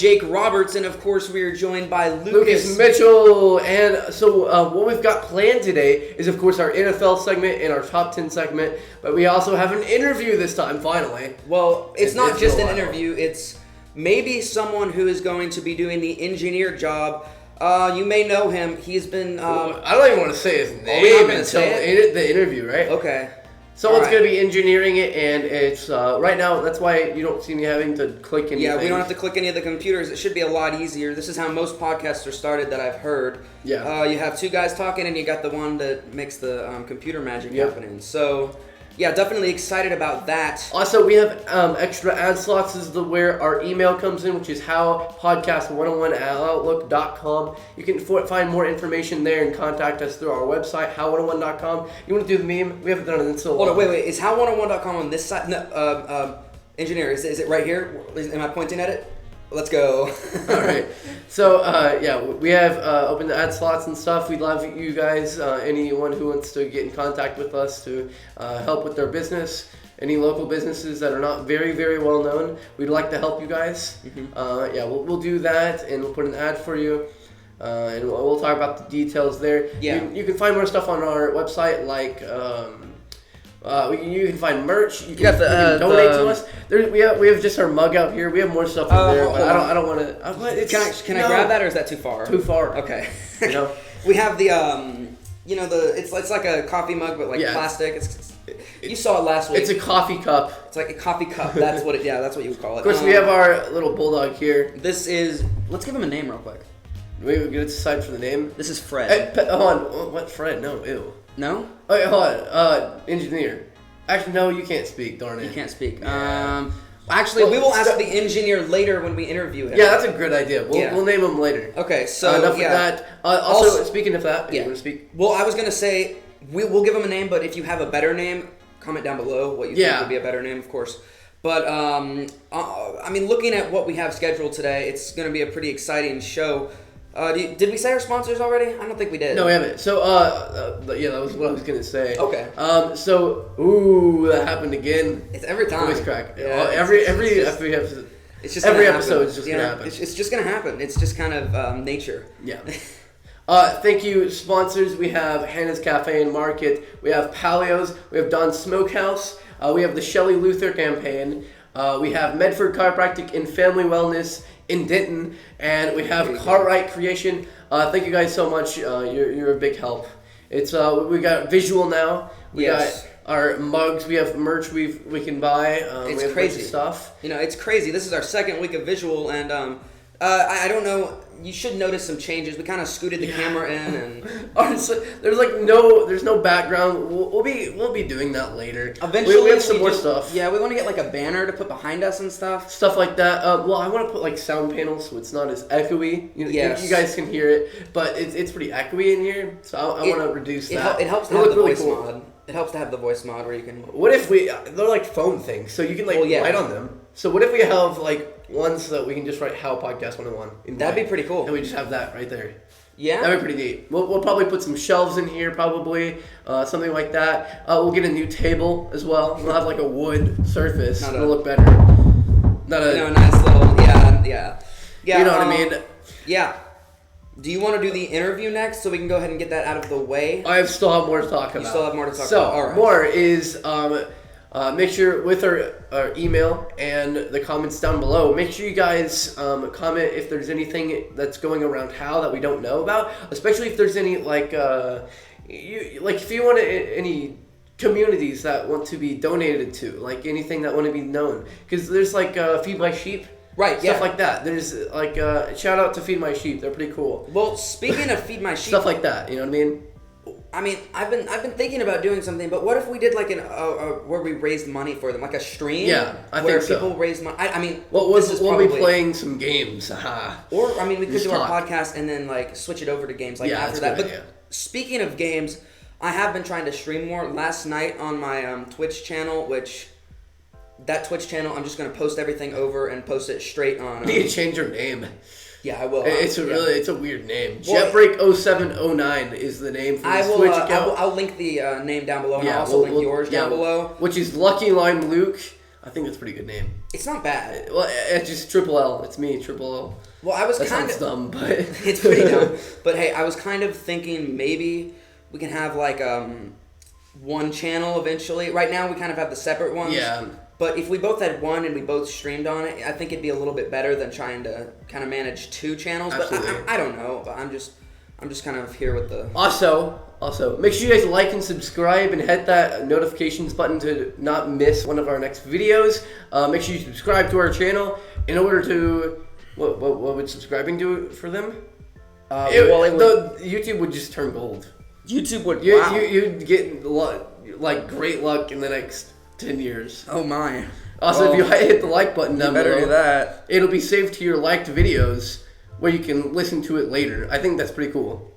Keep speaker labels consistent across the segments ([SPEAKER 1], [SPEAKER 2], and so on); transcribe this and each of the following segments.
[SPEAKER 1] Jake Roberts, and of course we are joined by
[SPEAKER 2] Lucas Mitchell. And so what we've got planned today is, of course, our NFL segment and our top 10 segment, but we also have an interview this time, finally.
[SPEAKER 1] Well, it's not just an interview, it's maybe someone who is going to be doing the engineer job. You may know him. He's been...
[SPEAKER 2] I don't even want to say his name until the interview, right?
[SPEAKER 1] Okay.
[SPEAKER 2] Someone's going to be engineering it, and it's right now, that's why you don't see me having to click anything.
[SPEAKER 1] Yeah, we don't have to click any of the computers. It should be a lot easier. This is how most podcasts are started that I've heard.
[SPEAKER 2] Yeah.
[SPEAKER 1] You have two guys talking, and you got the one that makes the computer magic happening. So... yeah, definitely excited about that.
[SPEAKER 2] Also, we have extra ad slots. This is where our email comes in, which is howpodcast101@outlook.com. You can find more information there and contact us through our website, how101.com. You want to do the meme? We haven't done it in so long.
[SPEAKER 1] Hold on, wait. Is how101.com on this side? No, engineer, is it right here? Am I pointing at it? Let's go.
[SPEAKER 2] All right. So, we have open the ad slots and stuff. We'd love you guys, anyone who wants to get in contact with us to help with their business. Any local businesses that are not very, very well known, we'd like to help you guys. Mm-hmm. We'll do that, and we'll put an ad for you. And we'll talk about the details there.
[SPEAKER 1] Yeah.
[SPEAKER 2] You can find more stuff on our website, like... you can find merch. You can donate to us. We have just our mug out here. We have more stuff in there, but I don't want to.
[SPEAKER 1] Can I grab that, or is that too far?
[SPEAKER 2] Too far.
[SPEAKER 1] Okay. We have the it's like a coffee mug, but plastic. You saw it last week.
[SPEAKER 2] It's a coffee cup.
[SPEAKER 1] It's like a coffee cup. That's what that's what you would call it.
[SPEAKER 2] Of course, we have our little bulldog here.
[SPEAKER 1] This is. Let's give him a name real quick.
[SPEAKER 2] We get to decide for the name.
[SPEAKER 1] This is Fred.
[SPEAKER 2] Hey, hold on. What Fred? No, ew.
[SPEAKER 1] No?
[SPEAKER 2] Okay, hold on. Engineer. Actually, no, you can't speak, darn it.
[SPEAKER 1] You can't speak.
[SPEAKER 2] Yeah.
[SPEAKER 1] Actually, we will ask the engineer later when we interview him.
[SPEAKER 2] Yeah, that's a good idea. We'll name him later.
[SPEAKER 1] Okay, so
[SPEAKER 2] enough of that. Also, speaking of that, you want to speak?
[SPEAKER 1] Well, I was going to say, we'll give him a name, but if you have a better name, comment down below what you think would be a better name, of course. But, looking at what we have scheduled today, it's going to be a pretty exciting show. Did we say our sponsors already? I don't think we did.
[SPEAKER 2] No, we haven't. So, that was what I was gonna say.
[SPEAKER 1] Okay.
[SPEAKER 2] That happened again.
[SPEAKER 1] It's every time.
[SPEAKER 2] Voice crack.
[SPEAKER 1] Yeah,
[SPEAKER 2] every episode. It's just every episode is just gonna happen.
[SPEAKER 1] It's just gonna happen. It's just kind of nature.
[SPEAKER 2] Yeah. Thank you, sponsors. We have Hannah's Cafe and Market. We have Palio's. We have Don's Smokehouse. We have the Shelley Luther campaign. We have Medford Chiropractic and Family Wellness in Denton, and we have Cartwright Creation. Thank you guys so much. You're a big help. It's we got visual now. We got our mugs. We have merch we can buy.
[SPEAKER 1] It's
[SPEAKER 2] we have
[SPEAKER 1] crazy
[SPEAKER 2] stuff.
[SPEAKER 1] It's crazy. This is our second week of visual, and I don't know. You should notice some changes. We kind of scooted the camera in, and
[SPEAKER 2] honestly, there's no background. We'll be doing that later.
[SPEAKER 1] Eventually,
[SPEAKER 2] we have some more stuff.
[SPEAKER 1] Yeah, we want to get like a banner to put behind us and stuff
[SPEAKER 2] like that. I want to put like sound panels so it's not as echoey. You guys can hear it, but it's pretty echoey in here. So I want to reduce that.
[SPEAKER 1] It helps to have the voice mod. It helps to have the voice mod where you can.
[SPEAKER 2] What if they're like phone things, so you can write on them. So what if we have ones that we can just write How Podcast 101?
[SPEAKER 1] That'd be pretty cool.
[SPEAKER 2] And we just have that right there.
[SPEAKER 1] Yeah.
[SPEAKER 2] That'd be pretty neat. We'll probably put some shelves in here, probably. Something like that. We'll get a new table as well. We'll have a wood surface. It'll look better.
[SPEAKER 1] Nice little, yeah.
[SPEAKER 2] You know what I mean?
[SPEAKER 1] Yeah. Do you want to do the interview next so we can go ahead and get that out of the way?
[SPEAKER 2] I still have more to talk about.
[SPEAKER 1] You still have more to talk about.
[SPEAKER 2] So,
[SPEAKER 1] all right.
[SPEAKER 2] More is... make sure with our email and the comments down below, make sure you guys comment if there's anything that's going around How that we don't know about, especially if there's any if you want any communities that want to be donated to, anything that want to be known, because there's Feed My Sheep.
[SPEAKER 1] Right,
[SPEAKER 2] stuff like that. There's shout out to Feed My Sheep. They're pretty cool.
[SPEAKER 1] Well, speaking of Feed My Sheep,
[SPEAKER 2] stuff like that. You know what I mean?
[SPEAKER 1] I've been thinking about doing something, but what if we did where we raised money for them, like a stream?
[SPEAKER 2] Yeah, I think so.
[SPEAKER 1] Where people raise money.
[SPEAKER 2] We'll be playing some games.
[SPEAKER 1] Or we could do our podcast and then switch it over to games after that. But speaking of games, I have been trying to stream more. Last night on my Twitch channel, that Twitch channel, I'm just gonna post everything over and post it straight on.
[SPEAKER 2] You need to change your name.
[SPEAKER 1] Yeah, I will.
[SPEAKER 2] It's a weird name. Jetbreak0709 is the name for this Twitch account.
[SPEAKER 1] I'll link the name down below, and I'll also link yours down below.
[SPEAKER 2] Which is Lucky Lime Luke. I think that's a pretty good name.
[SPEAKER 1] It's not bad.
[SPEAKER 2] Well, it's just Triple L. It's me, Triple L.
[SPEAKER 1] Well, I was
[SPEAKER 2] that
[SPEAKER 1] kind
[SPEAKER 2] sounds
[SPEAKER 1] of
[SPEAKER 2] dumb, but
[SPEAKER 1] it's pretty dumb. But hey, I was kind of thinking maybe we can have like one channel eventually. Right now, we kind of have the separate ones.
[SPEAKER 2] Yeah.
[SPEAKER 1] But if we both had one and we both streamed on it, I think it'd be a little bit better than trying to kind of manage two channels.
[SPEAKER 2] Absolutely.
[SPEAKER 1] But I don't know. But I'm just kind of here with the.
[SPEAKER 2] Also, make sure you guys like and subscribe and hit that notifications button to not miss one of our next videos. Make sure you subscribe to our channel in order to. What would subscribing do for them? YouTube would just turn gold.
[SPEAKER 1] YouTube would.
[SPEAKER 2] Wow. You'd get like great luck in the next 10 years.
[SPEAKER 1] Oh my.
[SPEAKER 2] Also, if you hit the like button down
[SPEAKER 1] better
[SPEAKER 2] below,
[SPEAKER 1] do that.
[SPEAKER 2] It'll be saved to your liked videos where you can listen to it later. I think that's pretty cool.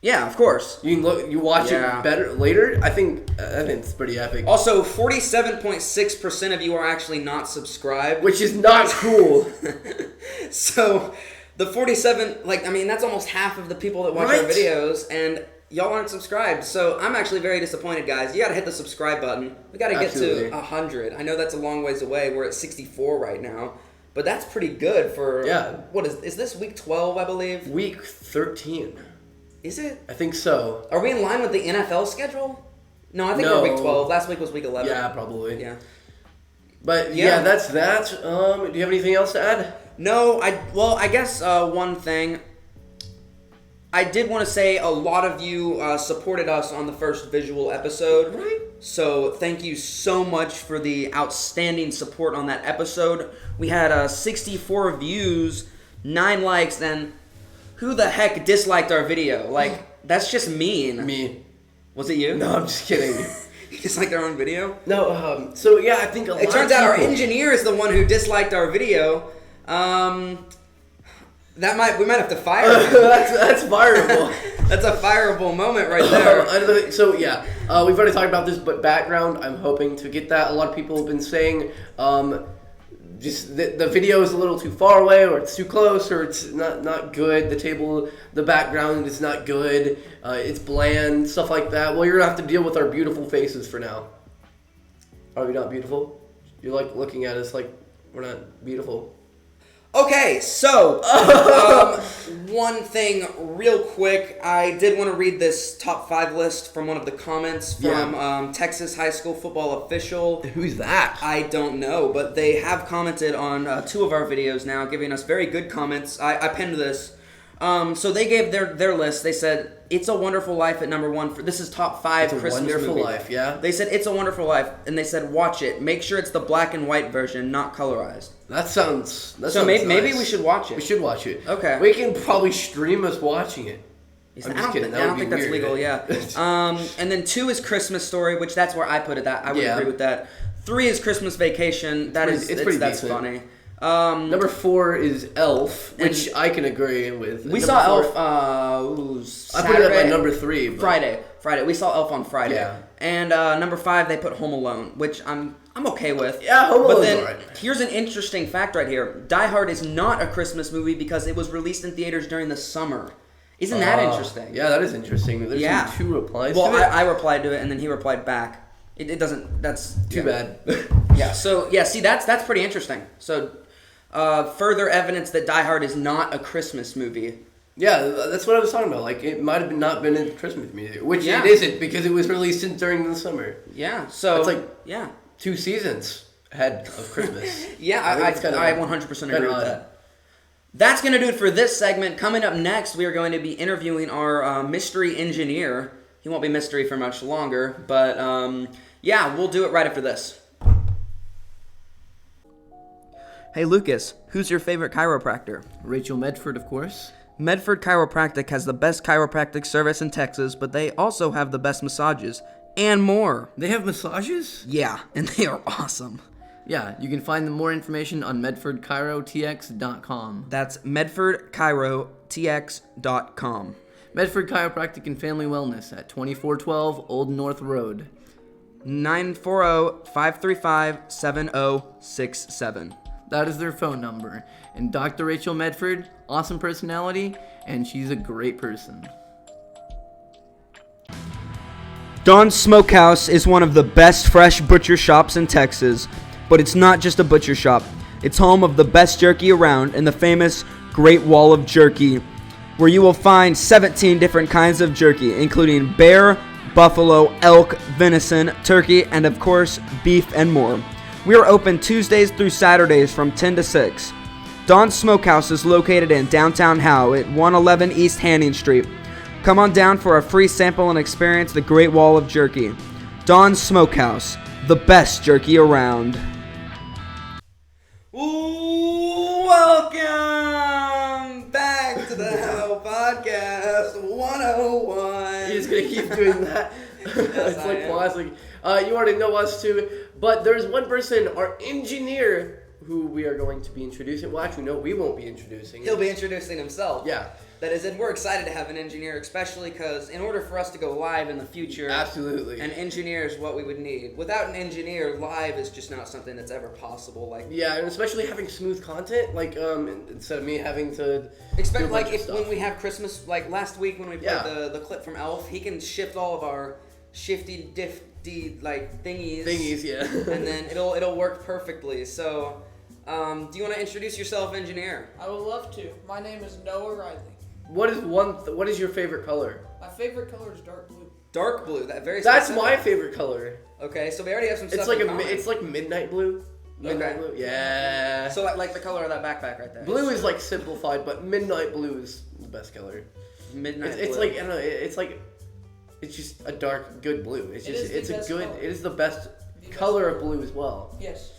[SPEAKER 1] Yeah, of course.
[SPEAKER 2] You can you watch it better later. I think it's pretty epic.
[SPEAKER 1] Also, 47.6% of you are actually not subscribed,
[SPEAKER 2] Which is not cool.
[SPEAKER 1] So, the 47, that's almost half of the people that watch our videos, and y'all aren't subscribed. So, I'm actually very disappointed, guys. You gotta hit the subscribe button. We gotta get to 100. I know that's a long ways away. We're at 64 right now. But that's pretty good for, what is this week 12, I believe?
[SPEAKER 2] Week 13.
[SPEAKER 1] Is it?
[SPEAKER 2] I think so.
[SPEAKER 1] Are we in line with the NFL schedule? No, I think we're week 12. Last week was week 11.
[SPEAKER 2] Yeah, probably.
[SPEAKER 1] Yeah.
[SPEAKER 2] But yeah, that's that. Do you have anything else to add?
[SPEAKER 1] No, I guess one thing. I did want to say a lot of you supported us on the first visual episode.
[SPEAKER 2] Right.
[SPEAKER 1] So thank you so much for the outstanding support on that episode. We had 64 views, 9 likes, and who the heck disliked our video? That's just mean.
[SPEAKER 2] Me.
[SPEAKER 1] Was it you?
[SPEAKER 2] No, I'm just kidding.
[SPEAKER 1] You disliked our own video?
[SPEAKER 2] No, so yeah, I think
[SPEAKER 1] it turns out our engineer is the one who disliked our video. We might have to fire him.
[SPEAKER 2] That's fireable.
[SPEAKER 1] That's a fireable moment right there.
[SPEAKER 2] So yeah, we've already talked about this, but background, I'm hoping to get that. A lot of people have been saying just the video is a little too far away, or it's too close, or it's not good. The background is not good. It's bland, stuff like that. Well, you're gonna have to deal with our beautiful faces for now. Are we not beautiful? You're looking at us like we're not beautiful.
[SPEAKER 1] Okay, so one thing real quick. I did want to read this top 5 list from one of the comments from Texas High School Football Official.
[SPEAKER 2] Who's that?
[SPEAKER 1] I don't know, but they have commented on 2 of our videos now, giving us very good comments. I penned this. So they gave their list. They said, It's a Wonderful Life at number 1. This is top 5 Christmas movie. It's a Wonderful Life, yeah. They said, It's a Wonderful Life, and they said, watch it. Make sure it's the black and white version, not colorized.
[SPEAKER 2] That sounds nice.
[SPEAKER 1] Maybe we should watch it.
[SPEAKER 2] We should watch it.
[SPEAKER 1] Okay.
[SPEAKER 2] We can probably stream us watching it.
[SPEAKER 1] I don't think that's legal, yeah. And then 2 is Christmas Story, which that's where I put it. I would agree with that. 3 is Christmas Vacation. That's funny.
[SPEAKER 2] Number 4 is Elf, which I can agree with.
[SPEAKER 1] We saw Elf Saturday.
[SPEAKER 2] I put it at my number 3. But...
[SPEAKER 1] Friday. We saw Elf on Friday.
[SPEAKER 2] Yeah.
[SPEAKER 1] And number 5, they put Home Alone, which I'm okay with.
[SPEAKER 2] Yeah, Home Alone's alright.
[SPEAKER 1] Here's an interesting fact right here. Die Hard is not a Christmas movie because it was released in theaters during the summer. Isn't that interesting?
[SPEAKER 2] Yeah, that is interesting. There's 2 replies to it.
[SPEAKER 1] Well, I replied to it, and then he replied back. It doesn't... That's...
[SPEAKER 2] Too bad.
[SPEAKER 1] Yeah, so... Yeah, see, that's pretty interesting. So... further evidence that Die Hard is not a Christmas movie.
[SPEAKER 2] Yeah, that's what I was talking about. It might have not been a Christmas movie, which it isn't because it was released during the summer.
[SPEAKER 1] Yeah, so
[SPEAKER 2] it's 2 seasons ahead of Christmas.
[SPEAKER 1] Yeah, I 100% agree with that. That's going to do it for this segment. Coming up next, we are going to be interviewing our mystery engineer. He won't be mystery for much longer, but we'll do it right after this. Hey Lucas, who's your favorite chiropractor?
[SPEAKER 2] Rachel Medford, of course.
[SPEAKER 1] Medford Chiropractic has the best chiropractic service in Texas, but they also have the best massages and more.
[SPEAKER 2] They have massages?
[SPEAKER 1] Yeah, and they are awesome.
[SPEAKER 2] Yeah, you can find more information on medfordchirotx.com.
[SPEAKER 1] That's medfordchirotx.com.
[SPEAKER 2] Medford Chiropractic and Family Wellness at 2412 Old North Road.
[SPEAKER 1] 940-535-7067.
[SPEAKER 2] That is their phone number. And Dr. Rachel Medford, awesome personality, and she's a great person.
[SPEAKER 1] Don's Smokehouse is one of the best fresh butcher shops in Texas. But it's not just a butcher shop. It's home of the best jerky around and the famous Great Wall of Jerky, where you will find 17 different kinds of jerky, including bear, buffalo, elk, venison, turkey, and of course, beef and more. We are open Tuesdays through Saturdays from 10 to 6. Don's Smokehouse is located in downtown Howe at 111 East Hanning Street. Come on down for a free sample and experience the Great Wall of Jerky. Don's Smokehouse, the best jerky around. Welcome back to the Howe Podcast 101.
[SPEAKER 2] He's gonna keep doing that. It's like classic. You already know us too, but there's one person, our engineer, who we are going to be introducing. Well, actually, no, we won't be introducing.
[SPEAKER 1] He'll be introducing himself.
[SPEAKER 2] Yeah.
[SPEAKER 1] That is, and we're excited to have an engineer, especially because in order for us to go live in the future,
[SPEAKER 2] absolutely,
[SPEAKER 1] an engineer is what we would need. Without an engineer, live is just not something that's ever possible. Like,
[SPEAKER 2] yeah, and especially having smooth content, like instead of me having to
[SPEAKER 1] expect like if when we have Christmas, like last week when we played the clip from Elf, he can shift all of our shifty difty like thingies,
[SPEAKER 2] yeah,
[SPEAKER 1] and then it'll work perfectly. So, do you want to introduce yourself, engineer?
[SPEAKER 3] I would love to. My name is Noah Riley.
[SPEAKER 2] What is your favorite color?
[SPEAKER 3] My favorite color is dark blue.
[SPEAKER 1] Dark blue. That's
[SPEAKER 2] specific. My favorite color.
[SPEAKER 1] Okay, so we already have some stuff.
[SPEAKER 2] It's like midnight blue. Midnight blue. Yeah.
[SPEAKER 1] So like the color of that backpack right there.
[SPEAKER 2] Blue is like simplified, but midnight blue is the best color.
[SPEAKER 1] Midnight blue.
[SPEAKER 2] It's like I don't know. It's like it's just a dark, good blue. It is the best color of blue as well.
[SPEAKER 3] Yes.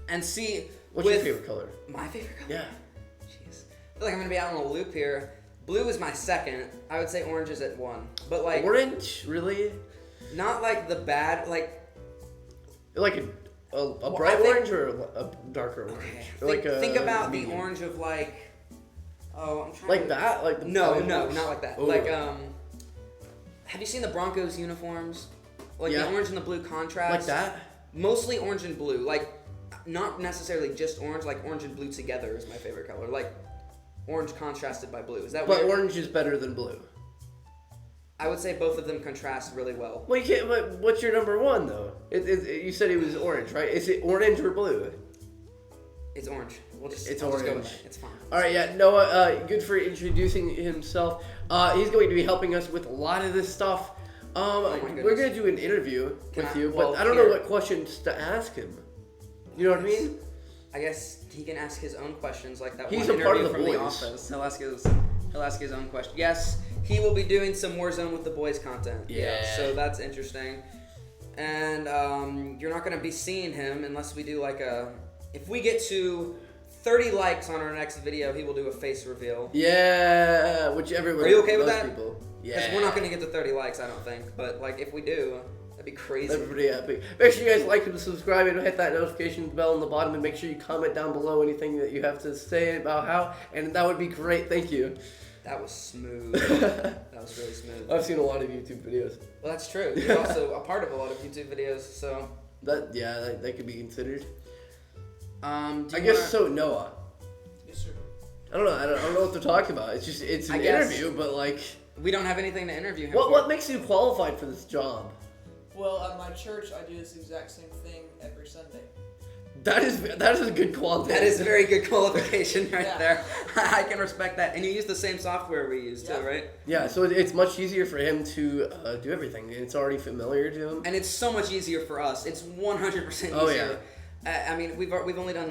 [SPEAKER 1] And see,
[SPEAKER 2] what's your favorite color?
[SPEAKER 1] My favorite color?
[SPEAKER 2] Yeah.
[SPEAKER 1] Jeez. I feel like I'm gonna be out on a loop here. Blue is my second. I would say orange is at 1. But like
[SPEAKER 2] orange, really?
[SPEAKER 1] Not like the bad, like
[SPEAKER 2] a bright orange or a darker orange?
[SPEAKER 1] Okay. Think about the orange of like I'm trying
[SPEAKER 2] like that? Like the
[SPEAKER 1] No, not like that.
[SPEAKER 2] Ooh.
[SPEAKER 1] Like have you seen the Broncos uniforms? Like the orange and the blue contrast?
[SPEAKER 2] Like that?
[SPEAKER 1] Mostly orange and blue. Like not necessarily just orange, like orange and blue together is my favorite color. Like orange contrasted by blue. Is that
[SPEAKER 2] But orange is better than blue.
[SPEAKER 1] I would say both of them contrast really well.
[SPEAKER 2] Well, you can't. But what's your number one though? You said it was orange, right? Is it orange or blue?
[SPEAKER 1] It's orange. I'll
[SPEAKER 2] orange.
[SPEAKER 1] Just go with it. It's fine.
[SPEAKER 2] All right, yeah. Noah, good for introducing himself. He's going to be helping us with a lot of this stuff. We're going to do an interview with you, but I don't know what questions to ask him. You know what I mean?
[SPEAKER 1] I guess he can ask his own questions, like that
[SPEAKER 2] He's
[SPEAKER 1] one
[SPEAKER 2] a part
[SPEAKER 1] interview
[SPEAKER 2] of the
[SPEAKER 1] from
[SPEAKER 2] boys.
[SPEAKER 1] The Office. He'll ask his own question. Yes, he will be doing some Warzone with the boys content.
[SPEAKER 2] Yeah.
[SPEAKER 1] So that's interesting. And you're not going to be seeing him unless we do like if we get to 30 likes on our next video, he will do a face reveal.
[SPEAKER 2] Yeah, which everyone.
[SPEAKER 1] Are you okay with that?
[SPEAKER 2] People.
[SPEAKER 1] Yeah. Because we're not going to get to 30 likes, I don't think. But like if we do, that'd be crazy.
[SPEAKER 2] That'd be pretty epic. Make sure you guys like and subscribe and hit that notification bell on the bottom, and make sure you comment down below anything that you have to say about how, and that would be great. Thank you.
[SPEAKER 1] That was smooth. That was really smooth.
[SPEAKER 2] I've seen a lot of YouTube videos.
[SPEAKER 1] Well, that's true. You're also a part of a lot of YouTube videos, so
[SPEAKER 2] that could be considered.
[SPEAKER 1] I
[SPEAKER 2] guess so. Noah.
[SPEAKER 3] Yes, sir.
[SPEAKER 2] I don't know. I don't know what to talk about. It's an interview, but like
[SPEAKER 1] we don't have anything to interview him
[SPEAKER 2] What makes you qualified for this job?
[SPEAKER 3] Well, at my church, I do this exact same thing every Sunday.
[SPEAKER 2] That is a good quality.
[SPEAKER 1] That is a very good qualification right there. I can respect that. And you use the same software we use too, right?
[SPEAKER 2] Yeah, so it's much easier for him to do everything. It's already familiar to him.
[SPEAKER 1] And it's so much easier for us. It's 100% easier.
[SPEAKER 2] Oh, yeah.
[SPEAKER 1] I mean, we've only done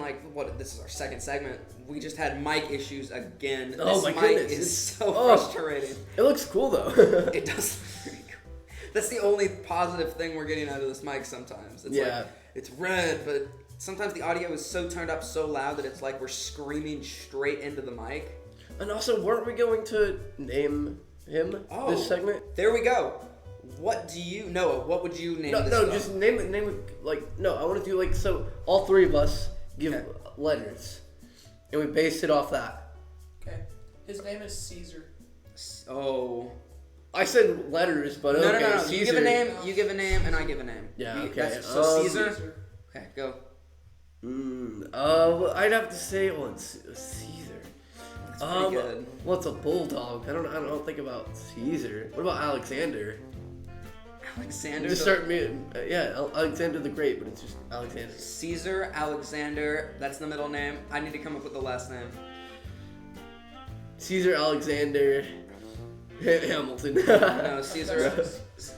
[SPEAKER 1] this is our second segment. We just had mic issues again.
[SPEAKER 2] Oh,
[SPEAKER 1] this
[SPEAKER 2] my
[SPEAKER 1] mic
[SPEAKER 2] goodness.
[SPEAKER 1] is so frustrating.
[SPEAKER 2] It looks cool, though.
[SPEAKER 1] It does look pretty cool. That's the only positive thing we're getting out of this mic sometimes. It's like, it's red, but sometimes the audio is so turned up so loud that it's like we're screaming straight into the mic.
[SPEAKER 2] And also, weren't we going to name him this segment?
[SPEAKER 1] There we go. What do you, Noah, what would you name this
[SPEAKER 2] No,
[SPEAKER 1] stuff?
[SPEAKER 2] just name it, no, I want to do, so all three of us give letters, and we base it off that.
[SPEAKER 3] Okay. His name is Caesar.
[SPEAKER 1] Oh.
[SPEAKER 2] I said letters, but
[SPEAKER 1] No,
[SPEAKER 2] okay.
[SPEAKER 1] no.
[SPEAKER 2] Caesar.
[SPEAKER 1] You give a name, and I give a name.
[SPEAKER 2] Yeah, okay.
[SPEAKER 1] So Caesar? Okay, go.
[SPEAKER 2] I'd have to say, Caesar.
[SPEAKER 1] That's pretty good.
[SPEAKER 2] Well, it's a bulldog. I don't think about Caesar. What about Alexander?
[SPEAKER 1] Alexander.
[SPEAKER 2] Just start me. Alexander the Great, but it's just Alexander.
[SPEAKER 1] Caesar Alexander. That's the middle name. I need to come up with the last name.
[SPEAKER 2] Caesar Alexander Hamilton.
[SPEAKER 1] No, Caesar.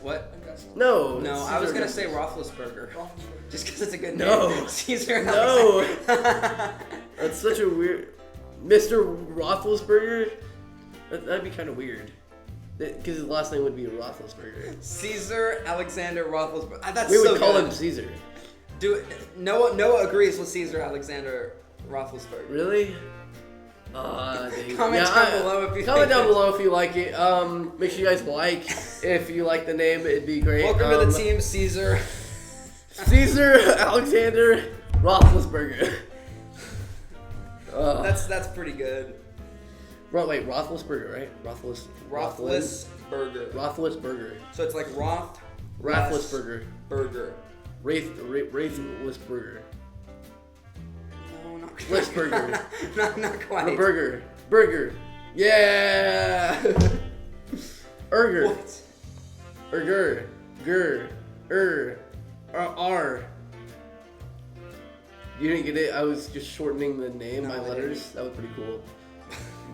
[SPEAKER 1] What?
[SPEAKER 2] No.
[SPEAKER 1] No, I was gonna say Roethlisberger. Just because it's a good name.
[SPEAKER 2] No.
[SPEAKER 1] Caesar
[SPEAKER 2] No.
[SPEAKER 1] Alexander.
[SPEAKER 2] That's such a weird. Mr. Roethlisberger? That'd be kind of weird. Because his last name would be Roethlisberger.
[SPEAKER 1] Caesar Alexander Roethlisberger. That's
[SPEAKER 2] We
[SPEAKER 1] so
[SPEAKER 2] would call
[SPEAKER 1] good.
[SPEAKER 2] him Caesar.
[SPEAKER 1] Noah agrees with Caesar Alexander Roethlisberger.
[SPEAKER 2] Really?
[SPEAKER 1] Comment down below if you
[SPEAKER 2] comment
[SPEAKER 1] think
[SPEAKER 2] down
[SPEAKER 1] it.
[SPEAKER 2] below if you like it. Make sure you guys like if you like the name. It'd be great.
[SPEAKER 1] Welcome to the team, Caesar.
[SPEAKER 2] Caesar Alexander Roethlisberger.
[SPEAKER 1] That's pretty good.
[SPEAKER 2] Wait, Roethlisberger, right?
[SPEAKER 1] Roethlisberger.
[SPEAKER 2] Roethlisberger.
[SPEAKER 1] So it's like Roth.
[SPEAKER 2] Roethlisberger.
[SPEAKER 1] Burger.
[SPEAKER 2] Rathlisberger.
[SPEAKER 1] No, not quite.
[SPEAKER 2] Lisberger.
[SPEAKER 1] not quite.
[SPEAKER 2] Burger. Yeah. Erger.
[SPEAKER 1] What?
[SPEAKER 2] Erger. R. You didn't get it? I was just shortening the name by
[SPEAKER 1] I
[SPEAKER 2] letters.
[SPEAKER 1] didn't.
[SPEAKER 2] That was pretty cool.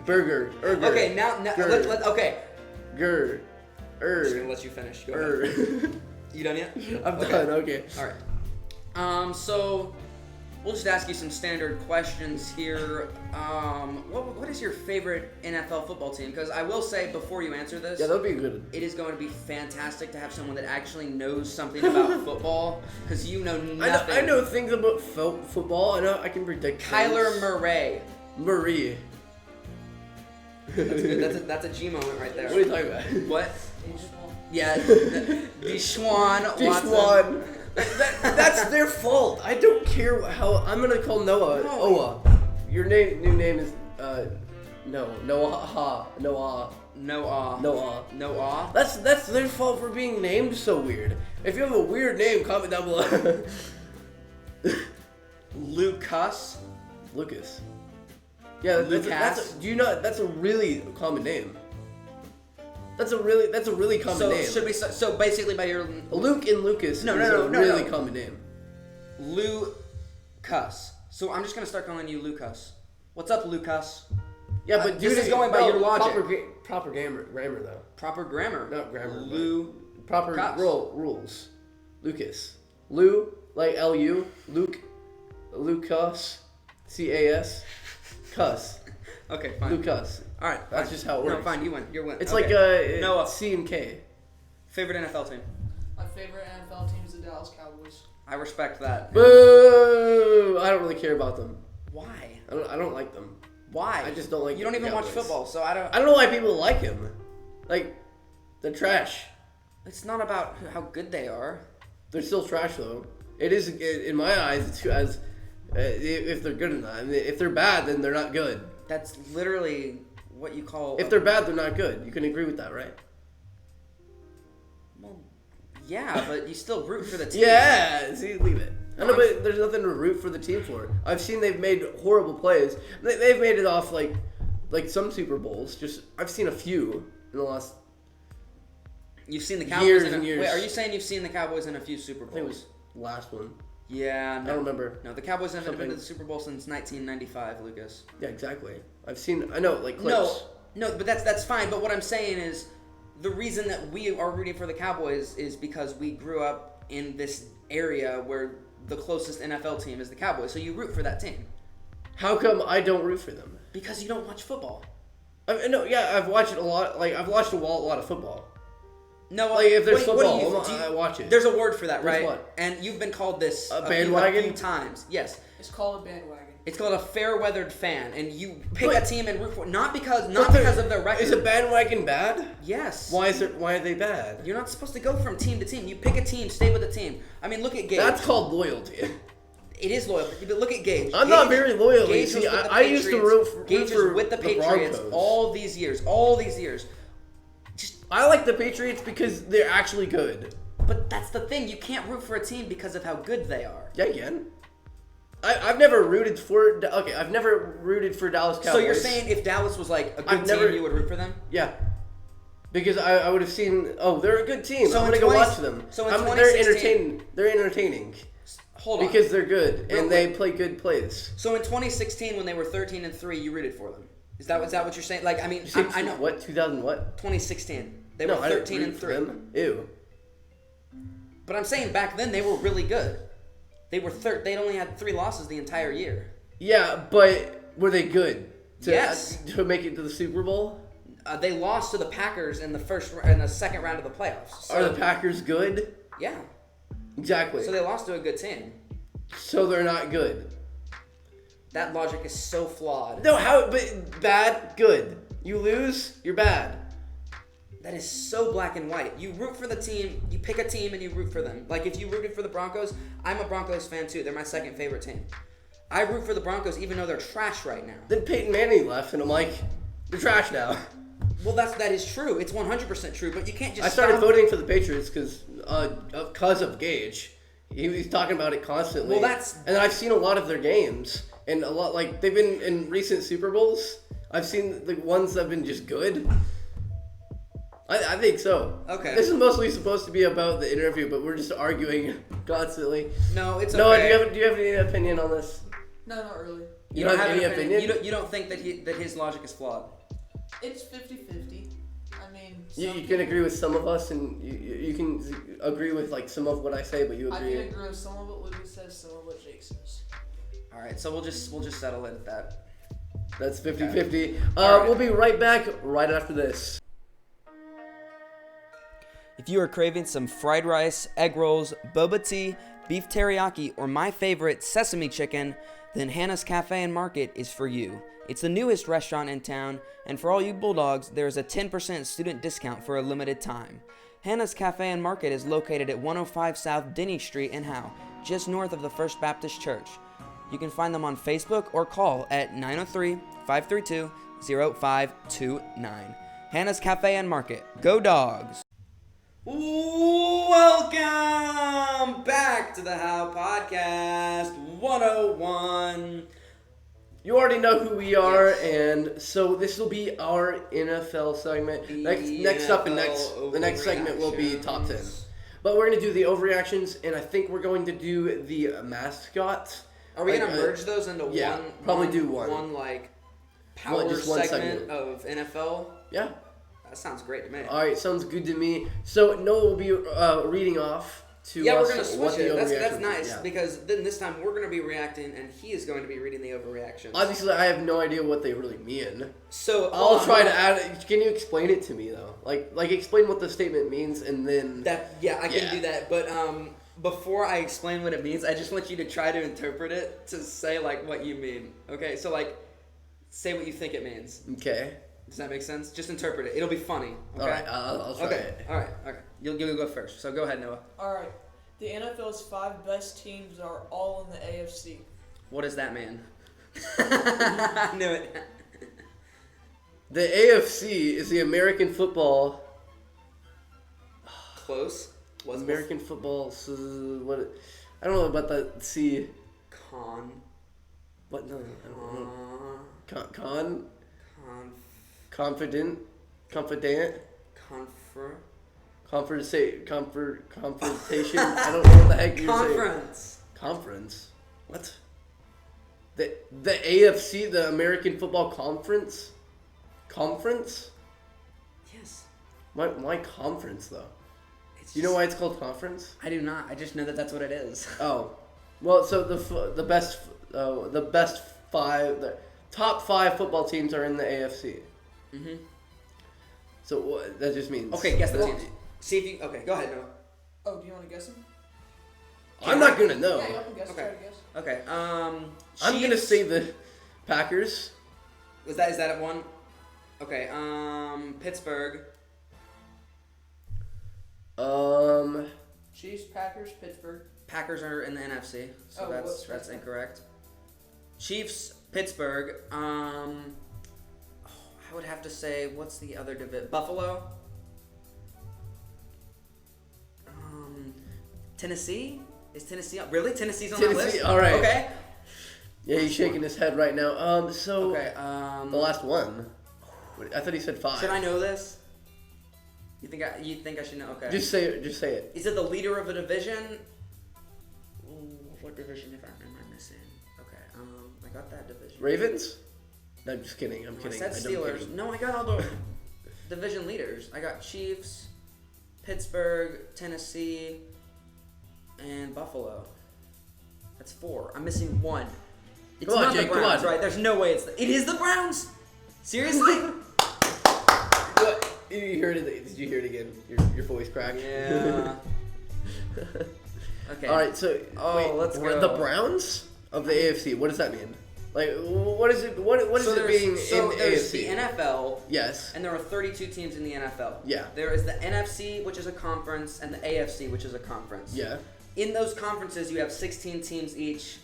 [SPEAKER 2] Burger. Erger.
[SPEAKER 1] Okay, now
[SPEAKER 2] Ger.
[SPEAKER 1] okay.
[SPEAKER 2] Ger.
[SPEAKER 1] I'm just gonna let you finish. Go ahead. You done yet?
[SPEAKER 2] I'm done. Okay.
[SPEAKER 1] All right. So we'll just ask you some standard questions here. What is your favorite NFL football team? Because I will say before you answer this,
[SPEAKER 2] Yeah, that'd be good.
[SPEAKER 1] it is going to be fantastic to have someone that actually knows something about football, because you know nothing.
[SPEAKER 2] I know things about football. I know I can predict.
[SPEAKER 1] Kyler
[SPEAKER 2] things.
[SPEAKER 1] Murray.
[SPEAKER 2] Murray.
[SPEAKER 1] That's good. That's a G moment right there.
[SPEAKER 2] What are you talking about?
[SPEAKER 1] What? Yeah, Deshaun Watson.
[SPEAKER 2] Deshaun. That's their fault. I don't care how. I'm gonna call Noah.
[SPEAKER 1] No.
[SPEAKER 2] Oa. Your new name is Noah.
[SPEAKER 1] Noah.
[SPEAKER 2] That's their fault for being named so weird. If you have a weird name, comment down below.
[SPEAKER 1] Lucas.
[SPEAKER 2] Lucas. Yeah, that's do you know that's a really common name. That's a really common
[SPEAKER 1] So
[SPEAKER 2] name.
[SPEAKER 1] should we? So basically, by your
[SPEAKER 2] Luke and Lucas
[SPEAKER 1] No,
[SPEAKER 2] is
[SPEAKER 1] no, no,
[SPEAKER 2] a
[SPEAKER 1] no,
[SPEAKER 2] really
[SPEAKER 1] no.
[SPEAKER 2] common name.
[SPEAKER 1] Lucas. So I'm just gonna start calling you Lucas. What's up, Lucas?
[SPEAKER 2] Yeah, but
[SPEAKER 1] this is going by your logic.
[SPEAKER 2] Proper grammar though.
[SPEAKER 1] Proper grammar.
[SPEAKER 2] Not grammar.
[SPEAKER 1] Luke.
[SPEAKER 2] Proper
[SPEAKER 1] Cus.
[SPEAKER 2] rules. Lucas. Lou, like Lu. Luke. Lucas. CAS. Cuss.
[SPEAKER 1] Okay, fine.
[SPEAKER 2] Lucas.
[SPEAKER 1] All right,
[SPEAKER 2] That's just how it works.
[SPEAKER 1] No, fine. You win. You're win.
[SPEAKER 2] It's
[SPEAKER 1] Okay.
[SPEAKER 2] like
[SPEAKER 1] Noah.
[SPEAKER 2] C and K.
[SPEAKER 1] Favorite NFL team.
[SPEAKER 3] My favorite NFL team is the Dallas Cowboys.
[SPEAKER 1] I respect that.
[SPEAKER 2] Boo! I don't really care about them.
[SPEAKER 1] Why?
[SPEAKER 2] I don't like them.
[SPEAKER 1] Why?
[SPEAKER 2] I just don't like.
[SPEAKER 1] You don't even watch
[SPEAKER 2] Cowboys.
[SPEAKER 1] football, so I don't.
[SPEAKER 2] I don't know why people like him. Like, they're trash.
[SPEAKER 1] It's not about how good they are.
[SPEAKER 2] They're still trash though. It is in my eyes. It's as if they're good or not. I mean, if they're bad, then they're not good.
[SPEAKER 1] That's literally what you call.
[SPEAKER 2] If they're bad, they're not good. You can agree with that, right?
[SPEAKER 1] Well, yeah, but you still root for the team.
[SPEAKER 2] Yeah. See, leave it. I know, but there's nothing to root for the team for. I've seen they've made horrible plays. They've made it off like some Super Bowls. Just I've seen a few in the last.
[SPEAKER 1] You've seen the Cowboys
[SPEAKER 2] Years
[SPEAKER 1] in
[SPEAKER 2] and years.
[SPEAKER 1] Wait, are you saying you've seen the Cowboys in a few Super
[SPEAKER 2] I think it
[SPEAKER 1] Bowls?
[SPEAKER 2] was last one.
[SPEAKER 1] Yeah,
[SPEAKER 2] I
[SPEAKER 1] no.
[SPEAKER 2] don't remember.
[SPEAKER 1] No, the Cowboys haven't been to
[SPEAKER 2] Something.
[SPEAKER 1] the Super Bowl since 1995, Lucas.
[SPEAKER 2] Yeah, exactly. I've seen. I know, like clips.
[SPEAKER 1] No, but that's fine. But what I'm saying is, the reason that we are rooting for the Cowboys is because we grew up in this area where the closest NFL team is the Cowboys. So you root for that team
[SPEAKER 2] How come I don't root for them?
[SPEAKER 1] because you don't watch football.
[SPEAKER 2] No, yeah, I've watched a lot. Like I've watched a lot of football.
[SPEAKER 1] No,
[SPEAKER 2] Like if there's
[SPEAKER 1] what do
[SPEAKER 2] football,
[SPEAKER 1] do
[SPEAKER 2] I watch it.
[SPEAKER 1] There's a word for that,
[SPEAKER 2] There's
[SPEAKER 1] right?
[SPEAKER 2] what?
[SPEAKER 1] And you've been called this
[SPEAKER 2] A
[SPEAKER 1] a
[SPEAKER 2] bandwagon?
[SPEAKER 1] few times. Yes.
[SPEAKER 3] It's called a bandwagon.
[SPEAKER 1] It's called a fair-weathered fan, and you pick
[SPEAKER 2] But-
[SPEAKER 1] a team and root for not
[SPEAKER 2] But
[SPEAKER 1] because of their record.
[SPEAKER 2] Is a bandwagon bad?
[SPEAKER 1] Yes.
[SPEAKER 2] Why are they bad?
[SPEAKER 1] You're not supposed to go from team to team. You pick a team, stay with a team. I mean, look at Gage.
[SPEAKER 2] That's called loyalty.
[SPEAKER 1] It is loyalty, but look at Gage.
[SPEAKER 2] I'm not
[SPEAKER 1] Gage-
[SPEAKER 2] very loyal.
[SPEAKER 1] Gage
[SPEAKER 2] See,
[SPEAKER 1] was with the
[SPEAKER 2] I used to
[SPEAKER 1] Patriots.
[SPEAKER 2] root
[SPEAKER 1] Gage
[SPEAKER 2] for
[SPEAKER 1] was with the
[SPEAKER 2] the
[SPEAKER 1] Patriots
[SPEAKER 2] Broncos.
[SPEAKER 1] all these years.
[SPEAKER 2] I like the Patriots because they're actually good.
[SPEAKER 1] But that's the thing. You can't root for a team because of how good they are.
[SPEAKER 2] Yeah, again. I've never rooted for. Okay, I've never rooted for Dallas Cowboys.
[SPEAKER 1] So you're saying if Dallas was like a good
[SPEAKER 2] I've never-
[SPEAKER 1] team, you would root for them?
[SPEAKER 2] Yeah. Because I would have seen. Oh, they're a good team.
[SPEAKER 1] So
[SPEAKER 2] I'm
[SPEAKER 1] in
[SPEAKER 2] gonna go
[SPEAKER 1] 20
[SPEAKER 2] watch them.
[SPEAKER 1] so in
[SPEAKER 2] they're
[SPEAKER 1] 2016
[SPEAKER 2] entertaining. They're entertaining.
[SPEAKER 1] Hold on.
[SPEAKER 2] Because they're good
[SPEAKER 1] Real
[SPEAKER 2] and they play good plays.
[SPEAKER 1] So in 2016, when they were 13-3, you rooted for them. Is that what you're saying? Like, I mean,
[SPEAKER 2] You say
[SPEAKER 1] I know.
[SPEAKER 2] What? 2000 what?
[SPEAKER 1] 2016. They
[SPEAKER 2] No,
[SPEAKER 1] were
[SPEAKER 2] I didn't
[SPEAKER 1] 13
[SPEAKER 2] root
[SPEAKER 1] and
[SPEAKER 2] for
[SPEAKER 1] 3.
[SPEAKER 2] them. Ew.
[SPEAKER 1] But I'm saying back then they were really good. They were they'd only had 3 losses the entire year.
[SPEAKER 2] Yeah, but were they good?
[SPEAKER 1] Yes.
[SPEAKER 2] To make it to the Super Bowl?
[SPEAKER 1] They lost to the Packers in the second round of the playoffs. So,
[SPEAKER 2] Are the Packers good?
[SPEAKER 1] Yeah.
[SPEAKER 2] Exactly.
[SPEAKER 1] So they lost to a good team.
[SPEAKER 2] So they're not good.
[SPEAKER 1] That logic is so flawed.
[SPEAKER 2] No, how? But bad, good. You lose, you're bad.
[SPEAKER 1] That is so black and white. You root for the team, you pick a team and you root for them. Like if you rooted for the Broncos, I'm a Broncos fan too. They're my second favorite team. I root for the Broncos even though they're trash right now.
[SPEAKER 2] Then Peyton Manning left, and I'm like, they're trash now.
[SPEAKER 1] Well, that is true. It's 100% true, but you can't just
[SPEAKER 2] I started
[SPEAKER 1] stop.
[SPEAKER 2] voting for the Patriots because of Gage. He's talking about it constantly.
[SPEAKER 1] Well,
[SPEAKER 2] and I've seen a lot of their games, and a lot like they've been in recent Super Bowls. I've seen the ones that have been just good. I think so.
[SPEAKER 1] Okay.
[SPEAKER 2] This is mostly supposed to be about the interview, but we're just arguing constantly.
[SPEAKER 1] No, it's
[SPEAKER 2] Noah,
[SPEAKER 1] okay.
[SPEAKER 2] do you have any opinion on this?
[SPEAKER 3] No, not really.
[SPEAKER 2] You don't have
[SPEAKER 1] an
[SPEAKER 2] any opinion?
[SPEAKER 1] You don't think that his logic is flawed?
[SPEAKER 3] It's 50-50. I mean,
[SPEAKER 2] You can agree with some of us, and you can agree with like some of what I say, but you
[SPEAKER 3] I
[SPEAKER 2] agree.
[SPEAKER 3] can agree with some of what Lucas says, some of what Jake says.
[SPEAKER 1] All right, so we'll just settle it at that.
[SPEAKER 2] That's 50-50.
[SPEAKER 1] All right.
[SPEAKER 2] We'll be right back right after this.
[SPEAKER 1] If you are craving some fried rice, egg rolls, boba tea, beef teriyaki, or my favorite, sesame chicken, then Hannah's Cafe and Market is for you. It's the newest restaurant in town, and for all you Bulldogs, there is a 10% student discount for a limited time. Hannah's Cafe and Market is located at 105 South Denny Street in Howe, just north of the First Baptist Church. You can find them on Facebook or call at 903-532-0529. Hannah's Cafe and Market. Go Dogs! Welcome back to the How Podcast 101.
[SPEAKER 2] You already know who we are,
[SPEAKER 1] Yes.
[SPEAKER 2] and so this will be our NFL segment. Next up, and the next segment will be top 10. But we're gonna do the overreactions, and I think we're going to do the mascot.
[SPEAKER 1] Are we
[SPEAKER 2] Like,
[SPEAKER 1] gonna merge those into
[SPEAKER 2] yeah,
[SPEAKER 1] one?
[SPEAKER 2] probably do one.
[SPEAKER 1] One like power
[SPEAKER 2] just one
[SPEAKER 1] segment
[SPEAKER 2] segment.
[SPEAKER 1] of NFL.
[SPEAKER 2] Yeah.
[SPEAKER 1] That sounds great to me.
[SPEAKER 2] All right, sounds good to me. So Noah will be reading off to
[SPEAKER 1] Yeah,
[SPEAKER 2] us
[SPEAKER 1] we're gonna
[SPEAKER 2] what
[SPEAKER 1] switch
[SPEAKER 2] the
[SPEAKER 1] it. That's
[SPEAKER 2] overreactions are.
[SPEAKER 1] nice
[SPEAKER 2] Yeah.
[SPEAKER 1] because then this time we're gonna be reacting and he is going to be reading the overreactions.
[SPEAKER 2] Obviously, I have no idea what they really mean.
[SPEAKER 1] So
[SPEAKER 2] I'll try to add. Can you explain it to me though? Like explain what the statement means, and then
[SPEAKER 1] that. Yeah, I can do that. But before I explain what it means, I just want you to try to interpret it to say like what you mean. Okay, so like say what you think it means.
[SPEAKER 2] Okay.
[SPEAKER 1] Does that make sense? Just interpret it. It'll be funny. Okay.
[SPEAKER 2] All right. I'll try
[SPEAKER 1] Okay.
[SPEAKER 2] it.
[SPEAKER 1] All right. Okay. You'll go first. So go ahead, Noah.
[SPEAKER 3] Alright. The NFL's 5 best teams are all in the AFC.
[SPEAKER 1] What does that mean? I knew it.
[SPEAKER 2] The AFC is the American football.
[SPEAKER 1] Close. Was
[SPEAKER 2] American football. What? I don't know about the C.
[SPEAKER 1] con.
[SPEAKER 2] What? No. I don't know.
[SPEAKER 1] Con.
[SPEAKER 2] Confident.
[SPEAKER 1] Confer.
[SPEAKER 2] Confrontation. I don't know what the heck you're saying.
[SPEAKER 1] Conference.
[SPEAKER 2] Conference. What? The AFC, the American Football Conference. Conference?
[SPEAKER 1] Yes.
[SPEAKER 2] Why conference though?
[SPEAKER 1] It's
[SPEAKER 2] You know why it's called conference?
[SPEAKER 1] I do not. I just know that that's what it is.
[SPEAKER 2] Oh, well, so the top 5 football teams are in the AFC.
[SPEAKER 1] Mhm.
[SPEAKER 2] So what that just means?
[SPEAKER 1] Okay, guess the
[SPEAKER 2] Well,
[SPEAKER 1] teams. See if you. Okay, go ahead, Noah.
[SPEAKER 3] Oh, do you want to guess them?
[SPEAKER 2] I'm not gonna know.
[SPEAKER 3] Yeah, you can guess.
[SPEAKER 1] Okay.
[SPEAKER 3] Try to guess.
[SPEAKER 1] Okay.
[SPEAKER 2] I'm gonna
[SPEAKER 1] Chiefs-
[SPEAKER 2] say the Packers.
[SPEAKER 1] Is that at one? Okay. Pittsburgh.
[SPEAKER 3] Chiefs, Packers, Pittsburgh.
[SPEAKER 1] Packers are in the NFC, so
[SPEAKER 3] Oh,
[SPEAKER 1] that's
[SPEAKER 3] what's
[SPEAKER 1] incorrect. Chiefs, Pittsburgh. I would have to say, what's the other division? Buffalo. Tennessee. Is Tennessee really? Tennessee's on that
[SPEAKER 2] Tennessee,
[SPEAKER 1] list.
[SPEAKER 2] all right.
[SPEAKER 1] Okay.
[SPEAKER 2] Yeah, he's shaking his head right now. So
[SPEAKER 1] Okay.
[SPEAKER 2] the last one. I thought he said 5.
[SPEAKER 1] Should I know this? You think I should know? Okay.
[SPEAKER 2] Just say it. Just say it.
[SPEAKER 1] Is it the leader of a division? Ooh, what division am I missing? Okay. I got that division.
[SPEAKER 2] Ravens? No, I'm just kidding. I'm
[SPEAKER 1] I
[SPEAKER 2] kidding.
[SPEAKER 1] said
[SPEAKER 2] I'm
[SPEAKER 1] Steelers.
[SPEAKER 2] kidding.
[SPEAKER 1] No, I got all the division leaders. I got Chiefs, Pittsburgh, Tennessee, and Buffalo. That's 4. I'm missing 1. It's
[SPEAKER 2] Come on,
[SPEAKER 1] not
[SPEAKER 2] Jake,
[SPEAKER 1] the
[SPEAKER 2] come
[SPEAKER 1] Browns,
[SPEAKER 2] on.
[SPEAKER 1] right? There's no way it is the Browns. Seriously?
[SPEAKER 2] What? You heard it? Did you hear it again? Your voice cracked.
[SPEAKER 1] Yeah. Okay.
[SPEAKER 2] All right. So
[SPEAKER 1] let's go.
[SPEAKER 2] The Browns of the AFC. What does that mean? Like, what is it? What is it being in
[SPEAKER 1] there's
[SPEAKER 2] AFC?
[SPEAKER 1] the NFL.
[SPEAKER 2] Yes.
[SPEAKER 1] And there are 32 teams in the NFL.
[SPEAKER 2] Yeah.
[SPEAKER 1] There is the NFC, which is a conference, and the AFC, which is a conference.
[SPEAKER 2] Yeah.
[SPEAKER 1] In those conferences, you have 16 teams each,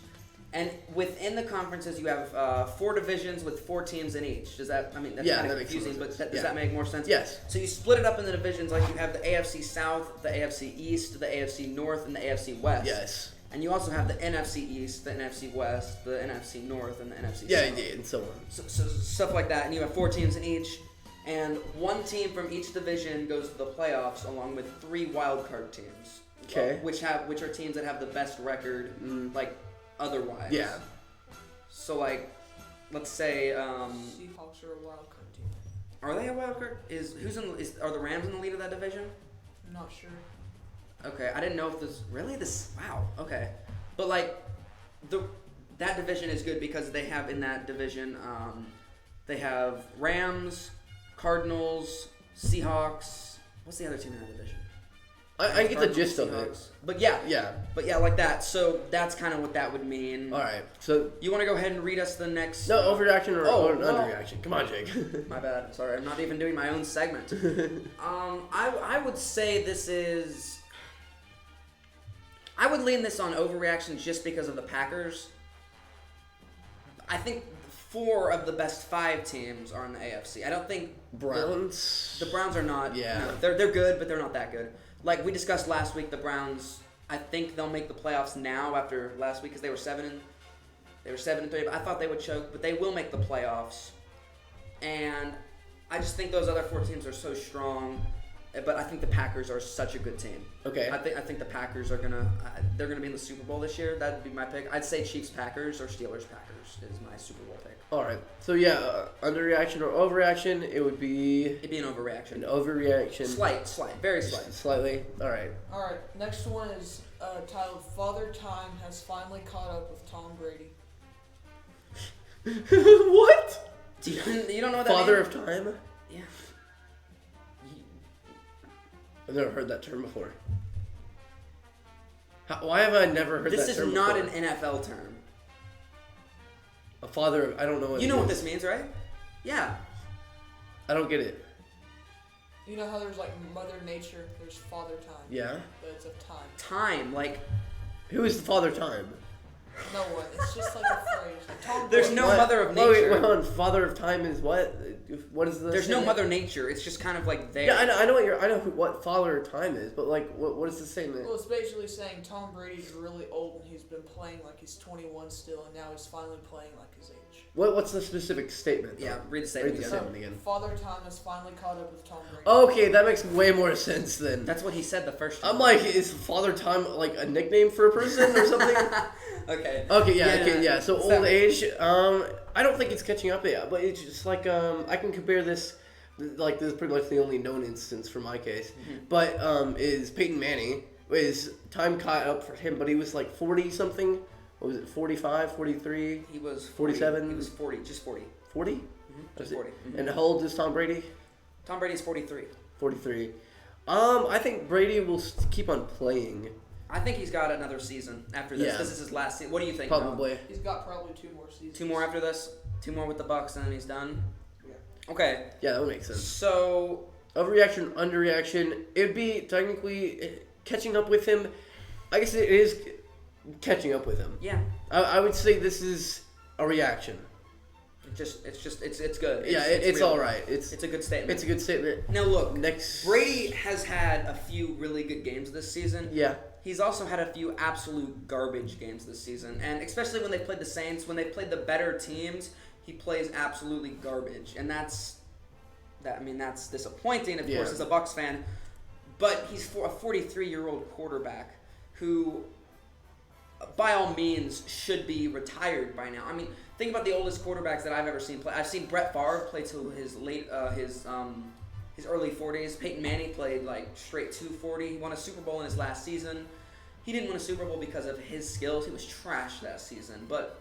[SPEAKER 1] and within the conferences, you have 4 divisions with 4 teams in each. Does that? I mean, that's kind of confusing, but does that make more sense?
[SPEAKER 2] Yes.
[SPEAKER 1] So you split it up in the divisions, like you have the AFC South, the AFC East, the AFC North, and the AFC West.
[SPEAKER 2] Yes.
[SPEAKER 1] And you also have the NFC East, the NFC West, the NFC North, and the NFC
[SPEAKER 2] Yeah,
[SPEAKER 1] South.
[SPEAKER 2] and so on.
[SPEAKER 1] So stuff like that, and you have 4 teams in each, and 1 team from each division goes to the playoffs, along with 3 wild card teams.
[SPEAKER 2] Okay.
[SPEAKER 1] Which are teams that have the best record, like otherwise.
[SPEAKER 2] Yeah.
[SPEAKER 1] So like, let's say,
[SPEAKER 3] Seahawks are a wild card team.
[SPEAKER 1] are they a wild card? Are the Rams in the lead of that division?
[SPEAKER 3] I'm not sure.
[SPEAKER 1] Okay, I didn't know if wow, okay. But like that division is good because they have in that division they have Rams, Cardinals, Seahawks. What's the other team in that division?
[SPEAKER 2] I get the
[SPEAKER 1] Cardinals,
[SPEAKER 2] gist of it.
[SPEAKER 1] Seahawks. But yeah, like that. So that's kind of what that would mean.
[SPEAKER 2] All right. So
[SPEAKER 1] You want to go ahead and read us the next?
[SPEAKER 2] no overreaction or
[SPEAKER 1] well,
[SPEAKER 2] underreaction. Come on, Jake.
[SPEAKER 1] My bad. Sorry, I'm not even doing my own segment. I would say this is. I would lean this on overreaction just because of the Packers. I think 4 of the best 5 teams are in the AFC. I don't think
[SPEAKER 2] Browns.
[SPEAKER 1] the Browns are not.
[SPEAKER 2] Yeah.
[SPEAKER 1] No, they're good, but they're not that good. Like we discussed last week, the Browns. I think they'll make the playoffs now after last week because they were 7-3. But I thought they would choke, but they will make the playoffs. And I just think those other 4 teams are so strong. But I think the Packers are such a good team.
[SPEAKER 2] Okay.
[SPEAKER 1] I think the Packers are they're gonna be in the Super Bowl this year. That'd be my pick. I'd say Chiefs Packers or Steelers Packers is my Super Bowl pick.
[SPEAKER 2] All right. So yeah, underreaction or overreaction, it would be
[SPEAKER 1] It'd be an overreaction.
[SPEAKER 2] an overreaction.
[SPEAKER 1] Slight, very slight.
[SPEAKER 2] Slightly. All right.
[SPEAKER 3] All right, next one is titled "Father Time Has Finally Caught Up with Tom Brady."
[SPEAKER 2] What?
[SPEAKER 1] You don't know what that
[SPEAKER 2] Father
[SPEAKER 1] means?
[SPEAKER 2] of time?
[SPEAKER 1] Yeah.
[SPEAKER 2] I've never heard that term before. Why have I never heard
[SPEAKER 1] This
[SPEAKER 2] that
[SPEAKER 1] is
[SPEAKER 2] term
[SPEAKER 1] not
[SPEAKER 2] before?
[SPEAKER 1] an NFL term.
[SPEAKER 2] A father of, I don't know what
[SPEAKER 1] You
[SPEAKER 2] it
[SPEAKER 1] know what
[SPEAKER 2] is.
[SPEAKER 1] this means, right? Yeah.
[SPEAKER 2] I don't get it.
[SPEAKER 3] You know how there's like Mother Nature, there's Father Time.
[SPEAKER 2] Yeah?
[SPEAKER 3] But it's of time.
[SPEAKER 1] Time, like
[SPEAKER 2] Who is the father time?
[SPEAKER 3] No one. It's just like a phrase. Tom
[SPEAKER 1] There's
[SPEAKER 3] Brady-
[SPEAKER 1] no
[SPEAKER 2] What?
[SPEAKER 1] mother of
[SPEAKER 2] Wait,
[SPEAKER 1] nature.
[SPEAKER 2] wait, hold on. Father of time is what? What is the
[SPEAKER 1] there's no
[SPEAKER 2] statement?
[SPEAKER 1] mother nature. It's just kind of like there.
[SPEAKER 2] Yeah, I know what father of time is, but like, what is the statement?
[SPEAKER 3] Well, it's basically saying Tom Brady's really old and he's been playing like he's 21 still, and now he's finally playing like his age.
[SPEAKER 2] What's the specific statement?
[SPEAKER 1] Yeah,
[SPEAKER 2] though?
[SPEAKER 1] read the statement
[SPEAKER 2] Read the
[SPEAKER 1] again.
[SPEAKER 2] statement again.
[SPEAKER 3] Father Time has finally caught up with Tom Brady.
[SPEAKER 2] Okay, that makes way more sense then.
[SPEAKER 1] That's what he said the first time.
[SPEAKER 2] I'm like, is father time like a nickname for a person or something?
[SPEAKER 1] Okay.
[SPEAKER 2] Okay, yeah. So
[SPEAKER 1] It's
[SPEAKER 2] old
[SPEAKER 1] that-
[SPEAKER 2] age, I don't think it's catching up yet, but it's just like I can compare this, like this is pretty much the only known instance for my case, but is Peyton Manning. Is time caught up for him, but he was like 40 something. What was it, 45, 43,
[SPEAKER 1] He was
[SPEAKER 2] 47?
[SPEAKER 1] He was 40, just 40.
[SPEAKER 2] 40?
[SPEAKER 1] Just 40. Mhm.
[SPEAKER 2] And how old is Tom Brady?
[SPEAKER 1] Tom Brady's 43.
[SPEAKER 2] 43. I think Brady will keep on playing.
[SPEAKER 1] I think he's got another season after this.
[SPEAKER 2] Yeah.
[SPEAKER 1] This is his last season. What do you think? Noah?
[SPEAKER 2] Probably.
[SPEAKER 3] He's got probably 2 more seasons.
[SPEAKER 1] 2 more after this? 2 more with the Bucks and then he's done?
[SPEAKER 3] Yeah.
[SPEAKER 1] Okay.
[SPEAKER 2] Yeah, that would make sense.
[SPEAKER 1] So,
[SPEAKER 2] Overreaction, underreaction. It'd be technically catching up with him. I guess it is catching up with him.
[SPEAKER 1] yeah.
[SPEAKER 2] I would say this is a reaction.
[SPEAKER 1] It's good.
[SPEAKER 2] Yeah, it's
[SPEAKER 1] real.
[SPEAKER 2] all right. It's
[SPEAKER 1] It's a good statement.
[SPEAKER 2] a good statement.
[SPEAKER 1] Now look,
[SPEAKER 2] Next,
[SPEAKER 1] Brady has had a few really good games this season.
[SPEAKER 2] Yeah,
[SPEAKER 1] He's also had a few absolute garbage games this season. And especially when they played the Saints, when they played the better teams, he plays absolutely garbage. And that's that's disappointing, of
[SPEAKER 2] Yeah.
[SPEAKER 1] course, as a Bucs fan. But he's a 43-year-old quarterback who, by all means, should be retired by now. I mean, think about the oldest quarterbacks that I've ever seen play. I've seen Brett Favre play till his early 40s. Peyton Manning played like straight 240. He won a Super Bowl in his last season. He didn't win a Super Bowl because of his skills. He was trash that season, but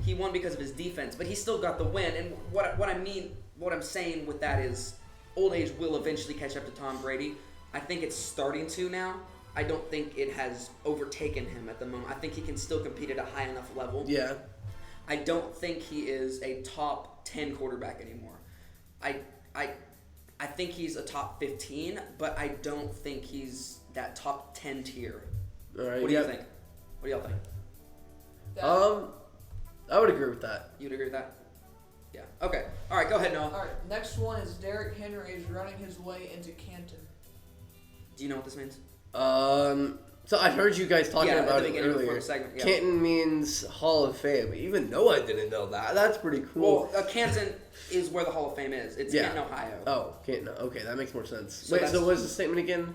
[SPEAKER 1] he won because of his defense. But he still got the win. And what I'm saying with that is, old age will eventually catch up to Tom Brady. I think it's starting to now. I don't think it has overtaken him at the moment. I think he can still compete at a high enough level.
[SPEAKER 2] Yeah.
[SPEAKER 1] I don't think he is a top 10 quarterback anymore. I think he's a top 15, but I don't think he's that top 10 tier.
[SPEAKER 2] All right.
[SPEAKER 1] What do you think? What do y'all think?
[SPEAKER 2] I would agree with that.
[SPEAKER 1] You would agree with that? Yeah. Okay. All right. Go ahead, Noah.
[SPEAKER 3] All right, next one is Derrick Henry is running his way into Canton.
[SPEAKER 1] Do you know what this means?
[SPEAKER 2] So I heard you guys talking
[SPEAKER 1] at
[SPEAKER 2] about
[SPEAKER 1] the
[SPEAKER 2] it
[SPEAKER 1] beginning before
[SPEAKER 2] earlier.
[SPEAKER 1] the segment. Yeah.
[SPEAKER 2] Canton means Hall of Fame. Even Noah didn't know that. That's pretty cool.
[SPEAKER 1] Well, Canton is where the Hall of Fame is. It's Canton, Ohio.
[SPEAKER 2] Oh, Canton. Okay, that makes more sense.
[SPEAKER 1] So
[SPEAKER 2] Wait, so what was the statement again?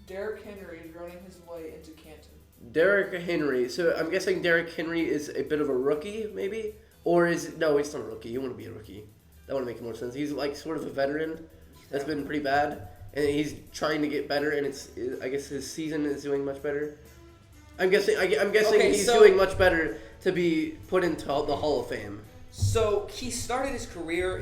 [SPEAKER 3] Derrick Henry is running his way into Canton.
[SPEAKER 2] Derrick Henry. So I'm guessing Derrick Henry is a bit of a rookie, maybe? Or he's not a rookie. He wouldn't be a rookie. That would make more sense. He's like sort of a veteran that's been pretty bad. And he's trying to get better, and I guess his season is doing much better. I'm guessing he's doing much better to be put into the Hall of Fame.
[SPEAKER 1] So he started his career.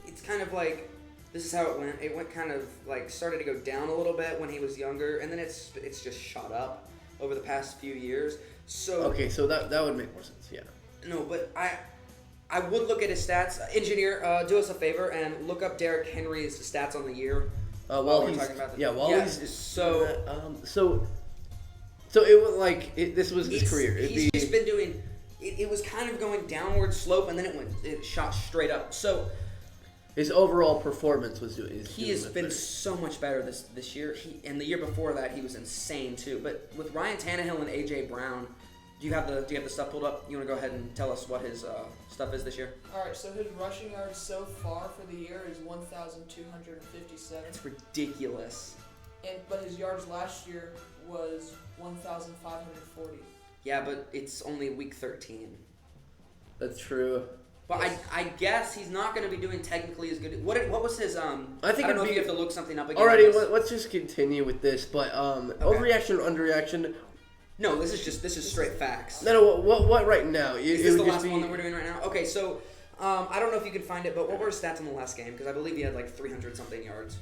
[SPEAKER 1] It's kind of like, this is how it went. It went kind of like, started to go down a little bit when he was younger, and then it's just shot up over the past few years. So
[SPEAKER 2] okay, so that would make more sense. Yeah.
[SPEAKER 1] No, but I would look at his stats. Engineer, do us a favor and look up Derrick Henry's stats on the year.
[SPEAKER 2] While
[SPEAKER 1] we're
[SPEAKER 2] he's
[SPEAKER 1] talking about this.
[SPEAKER 2] he's
[SPEAKER 1] so
[SPEAKER 2] it was like this was his career.
[SPEAKER 1] He's just been doing. It was kind of going downward slope, and then it shot straight up. So
[SPEAKER 2] his overall performance was doing.
[SPEAKER 1] He has been so much better this year. And the year before that, he was insane too. But with Ryan Tannehill and AJ Brown, do you have the stuff pulled up? You want to go ahead and tell us what his stuff is this year?
[SPEAKER 3] All right, so his rushing yards so far for the year is 1,257.
[SPEAKER 1] That's ridiculous.
[SPEAKER 3] But his yards last year was 1,540.
[SPEAKER 1] Yeah, but it's only week 13.
[SPEAKER 2] That's true.
[SPEAKER 1] But
[SPEAKER 3] Yes.
[SPEAKER 1] I guess he's not going to be doing technically as good. What was his
[SPEAKER 2] I think
[SPEAKER 1] I don't
[SPEAKER 2] it'd
[SPEAKER 1] know if
[SPEAKER 2] be-
[SPEAKER 1] you have to look something up again.
[SPEAKER 2] Alrighty, let's just continue with this. But overreaction or underreaction?
[SPEAKER 1] No, this is straight facts.
[SPEAKER 2] No, what right now?
[SPEAKER 1] Is this the last one that we're doing right now? Okay, so I don't know if you can find it, but what were his stats in the last game? Because I believe he had like 300 something yards.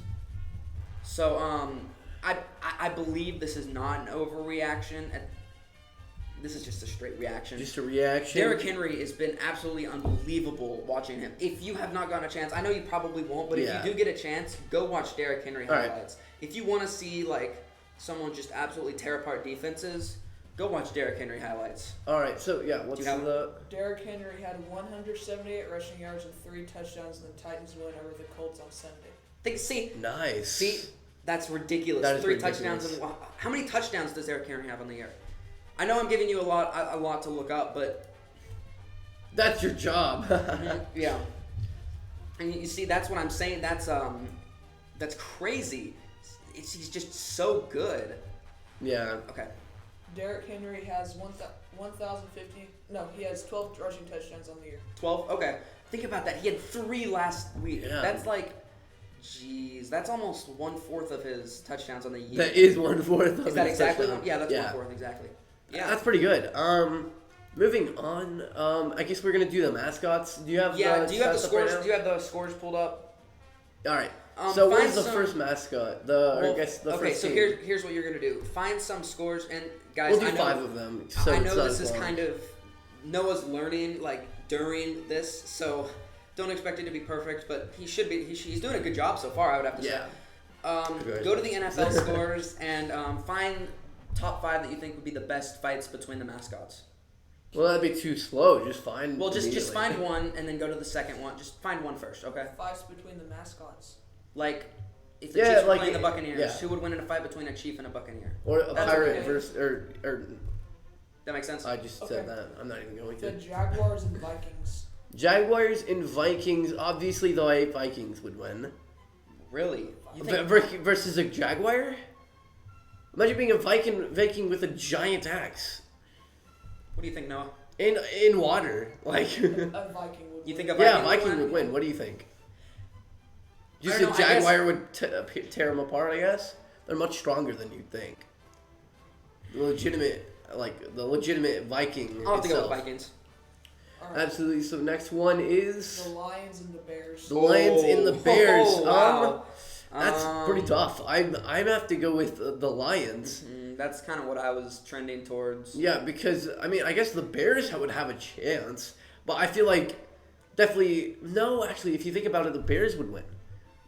[SPEAKER 1] So I believe this is not an overreaction. This is just a straight reaction.
[SPEAKER 2] Just a reaction.
[SPEAKER 1] Derrick Henry has been absolutely unbelievable watching him. If you have not gotten a chance, I know you probably won't, but if you do get a chance, go watch Derrick Henry highlights. If you want to see like someone just absolutely tear apart defenses, go watch Derrick Henry highlights.
[SPEAKER 2] All right, so what's the?
[SPEAKER 3] Derrick Henry had 178 rushing yards and 3 touchdowns in the Titans win over the Colts on Sunday.
[SPEAKER 2] Nice.
[SPEAKER 1] See, that's ridiculous.
[SPEAKER 2] That is
[SPEAKER 1] 3
[SPEAKER 2] ridiculous.
[SPEAKER 1] touchdowns and how many touchdowns does Derrick Henry have on the year? I know I'm giving you a lot to look up, but
[SPEAKER 2] that's your job.
[SPEAKER 1] yeah. And you see, that's what I'm saying. That's crazy. He's just so good.
[SPEAKER 2] Yeah.
[SPEAKER 1] Okay.
[SPEAKER 3] Derrick Henry has 1,050. No, he has 12 rushing touchdowns on the year.
[SPEAKER 1] 12. Okay. Think about that. He had 3 last week.
[SPEAKER 2] Yeah.
[SPEAKER 1] That's like, jeez, that's almost 1/4 of his touchdowns on the year.
[SPEAKER 2] That is 1/4.
[SPEAKER 1] Is that exactly? Yeah, that's 1/4 exactly. Yeah.
[SPEAKER 2] That's pretty good. Moving on. I guess we're gonna do the mascots. Do you have?
[SPEAKER 1] Do you have the
[SPEAKER 2] stats up
[SPEAKER 1] scores?
[SPEAKER 2] right now?
[SPEAKER 1] Do you have the scores pulled up?
[SPEAKER 2] All right. So
[SPEAKER 1] find
[SPEAKER 2] what's the
[SPEAKER 1] some-
[SPEAKER 2] first mascot?
[SPEAKER 1] Okay,
[SPEAKER 2] first
[SPEAKER 1] so
[SPEAKER 2] team.
[SPEAKER 1] here's what you're gonna do. Find some scores, and guys,
[SPEAKER 2] We'll do
[SPEAKER 1] I know,
[SPEAKER 2] 5 of them. So
[SPEAKER 1] I
[SPEAKER 2] it's
[SPEAKER 1] know
[SPEAKER 2] not
[SPEAKER 1] this
[SPEAKER 2] as
[SPEAKER 1] is
[SPEAKER 2] long.
[SPEAKER 1] kind of Noah's learning like during this, so don't expect it to be perfect, but he should be. He's doing a good job so far. I would have to say. Go to the NFL scores and find top 5 that you think would be the best fights between the mascots.
[SPEAKER 2] Well, that'd be too slow. Just find.
[SPEAKER 1] Well, just
[SPEAKER 2] immediately.
[SPEAKER 1] find one and then go to the second one. Just find one first, okay?
[SPEAKER 3] Fights between the mascots.
[SPEAKER 1] Like, if the
[SPEAKER 2] Yeah,
[SPEAKER 1] Chiefs were
[SPEAKER 2] like,
[SPEAKER 1] playing the Buccaneers,
[SPEAKER 2] yeah.
[SPEAKER 1] who would win in a fight between a Chief and a Buccaneer?
[SPEAKER 2] Or a
[SPEAKER 1] That's
[SPEAKER 2] pirate
[SPEAKER 3] okay.
[SPEAKER 2] versus or.
[SPEAKER 1] That makes sense?
[SPEAKER 2] I just
[SPEAKER 3] Okay.
[SPEAKER 2] said that. I'm not even going
[SPEAKER 3] The
[SPEAKER 2] to.
[SPEAKER 3] Jaguars and Vikings.
[SPEAKER 2] Jaguars and Vikings. Obviously, the Vikings would win.
[SPEAKER 1] Really? You think?
[SPEAKER 2] Versus a jaguar? Imagine being a Viking with a giant axe.
[SPEAKER 1] What do you think, Noah?
[SPEAKER 2] In water, like.
[SPEAKER 3] A Viking would.
[SPEAKER 1] You think a
[SPEAKER 2] Viking would win. What do you think? Just a jaguar would tear them apart. I guess they're much stronger than you'd think. The legitimate Viking.
[SPEAKER 1] I'll have to go with Vikings.
[SPEAKER 3] Right.
[SPEAKER 2] Absolutely. So next one is
[SPEAKER 3] the Lions and the Bears.
[SPEAKER 2] the Lions and the Bears.
[SPEAKER 1] Wow.
[SPEAKER 2] That's pretty tough. I'm have to go with the Lions.
[SPEAKER 1] That's kind of what I was trending towards.
[SPEAKER 2] Yeah, because I mean, I guess the Bears would have a chance, but I feel like definitely no. Actually, if you think about it, the Bears would win.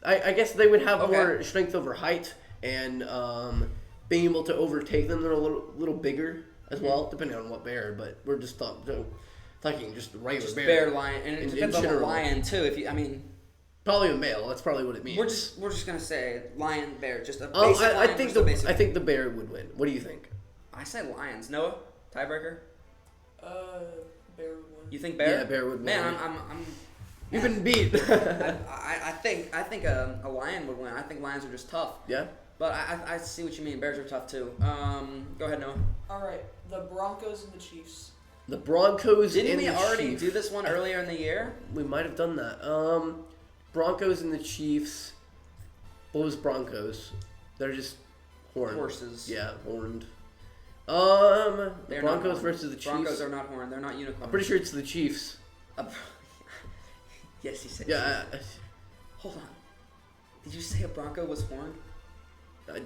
[SPEAKER 2] I guess they would have more strength over height and being able to overtake them. They're a little bigger as well, depending on what bear. But we're just talking just a regular
[SPEAKER 1] bear lion, and it depends on the lion too.
[SPEAKER 2] Probably a male. That's probably what it means.
[SPEAKER 1] We're just gonna say lion, bear, just a basic lion.
[SPEAKER 2] I think the bear would win. What do you think?
[SPEAKER 1] I say lions. Noah, tiebreaker.
[SPEAKER 3] Bear would win.
[SPEAKER 1] You think bear?
[SPEAKER 2] Yeah, bear would win.
[SPEAKER 1] Man,
[SPEAKER 2] You've been beat.
[SPEAKER 1] I think a lion would win. I think lions are just tough.
[SPEAKER 2] Yeah.
[SPEAKER 1] But I see what you mean. Bears are tough too. Go ahead, Noah.
[SPEAKER 3] All right, the Broncos and the Chiefs.
[SPEAKER 2] The Broncos.
[SPEAKER 1] Didn't we already do this one earlier in the year?
[SPEAKER 2] We might have done that. Broncos and the Chiefs. What was Broncos? They're just horned.
[SPEAKER 1] Horses.
[SPEAKER 2] Yeah, horned.
[SPEAKER 1] They're
[SPEAKER 2] Broncos versus the Chiefs.
[SPEAKER 1] Broncos are not horned. They're not unicorns.
[SPEAKER 2] I'm pretty sure it's the Chiefs.
[SPEAKER 1] Yes, he said.
[SPEAKER 2] Yeah.
[SPEAKER 1] Hold on. Did you say a Bronco was horned?
[SPEAKER 2] I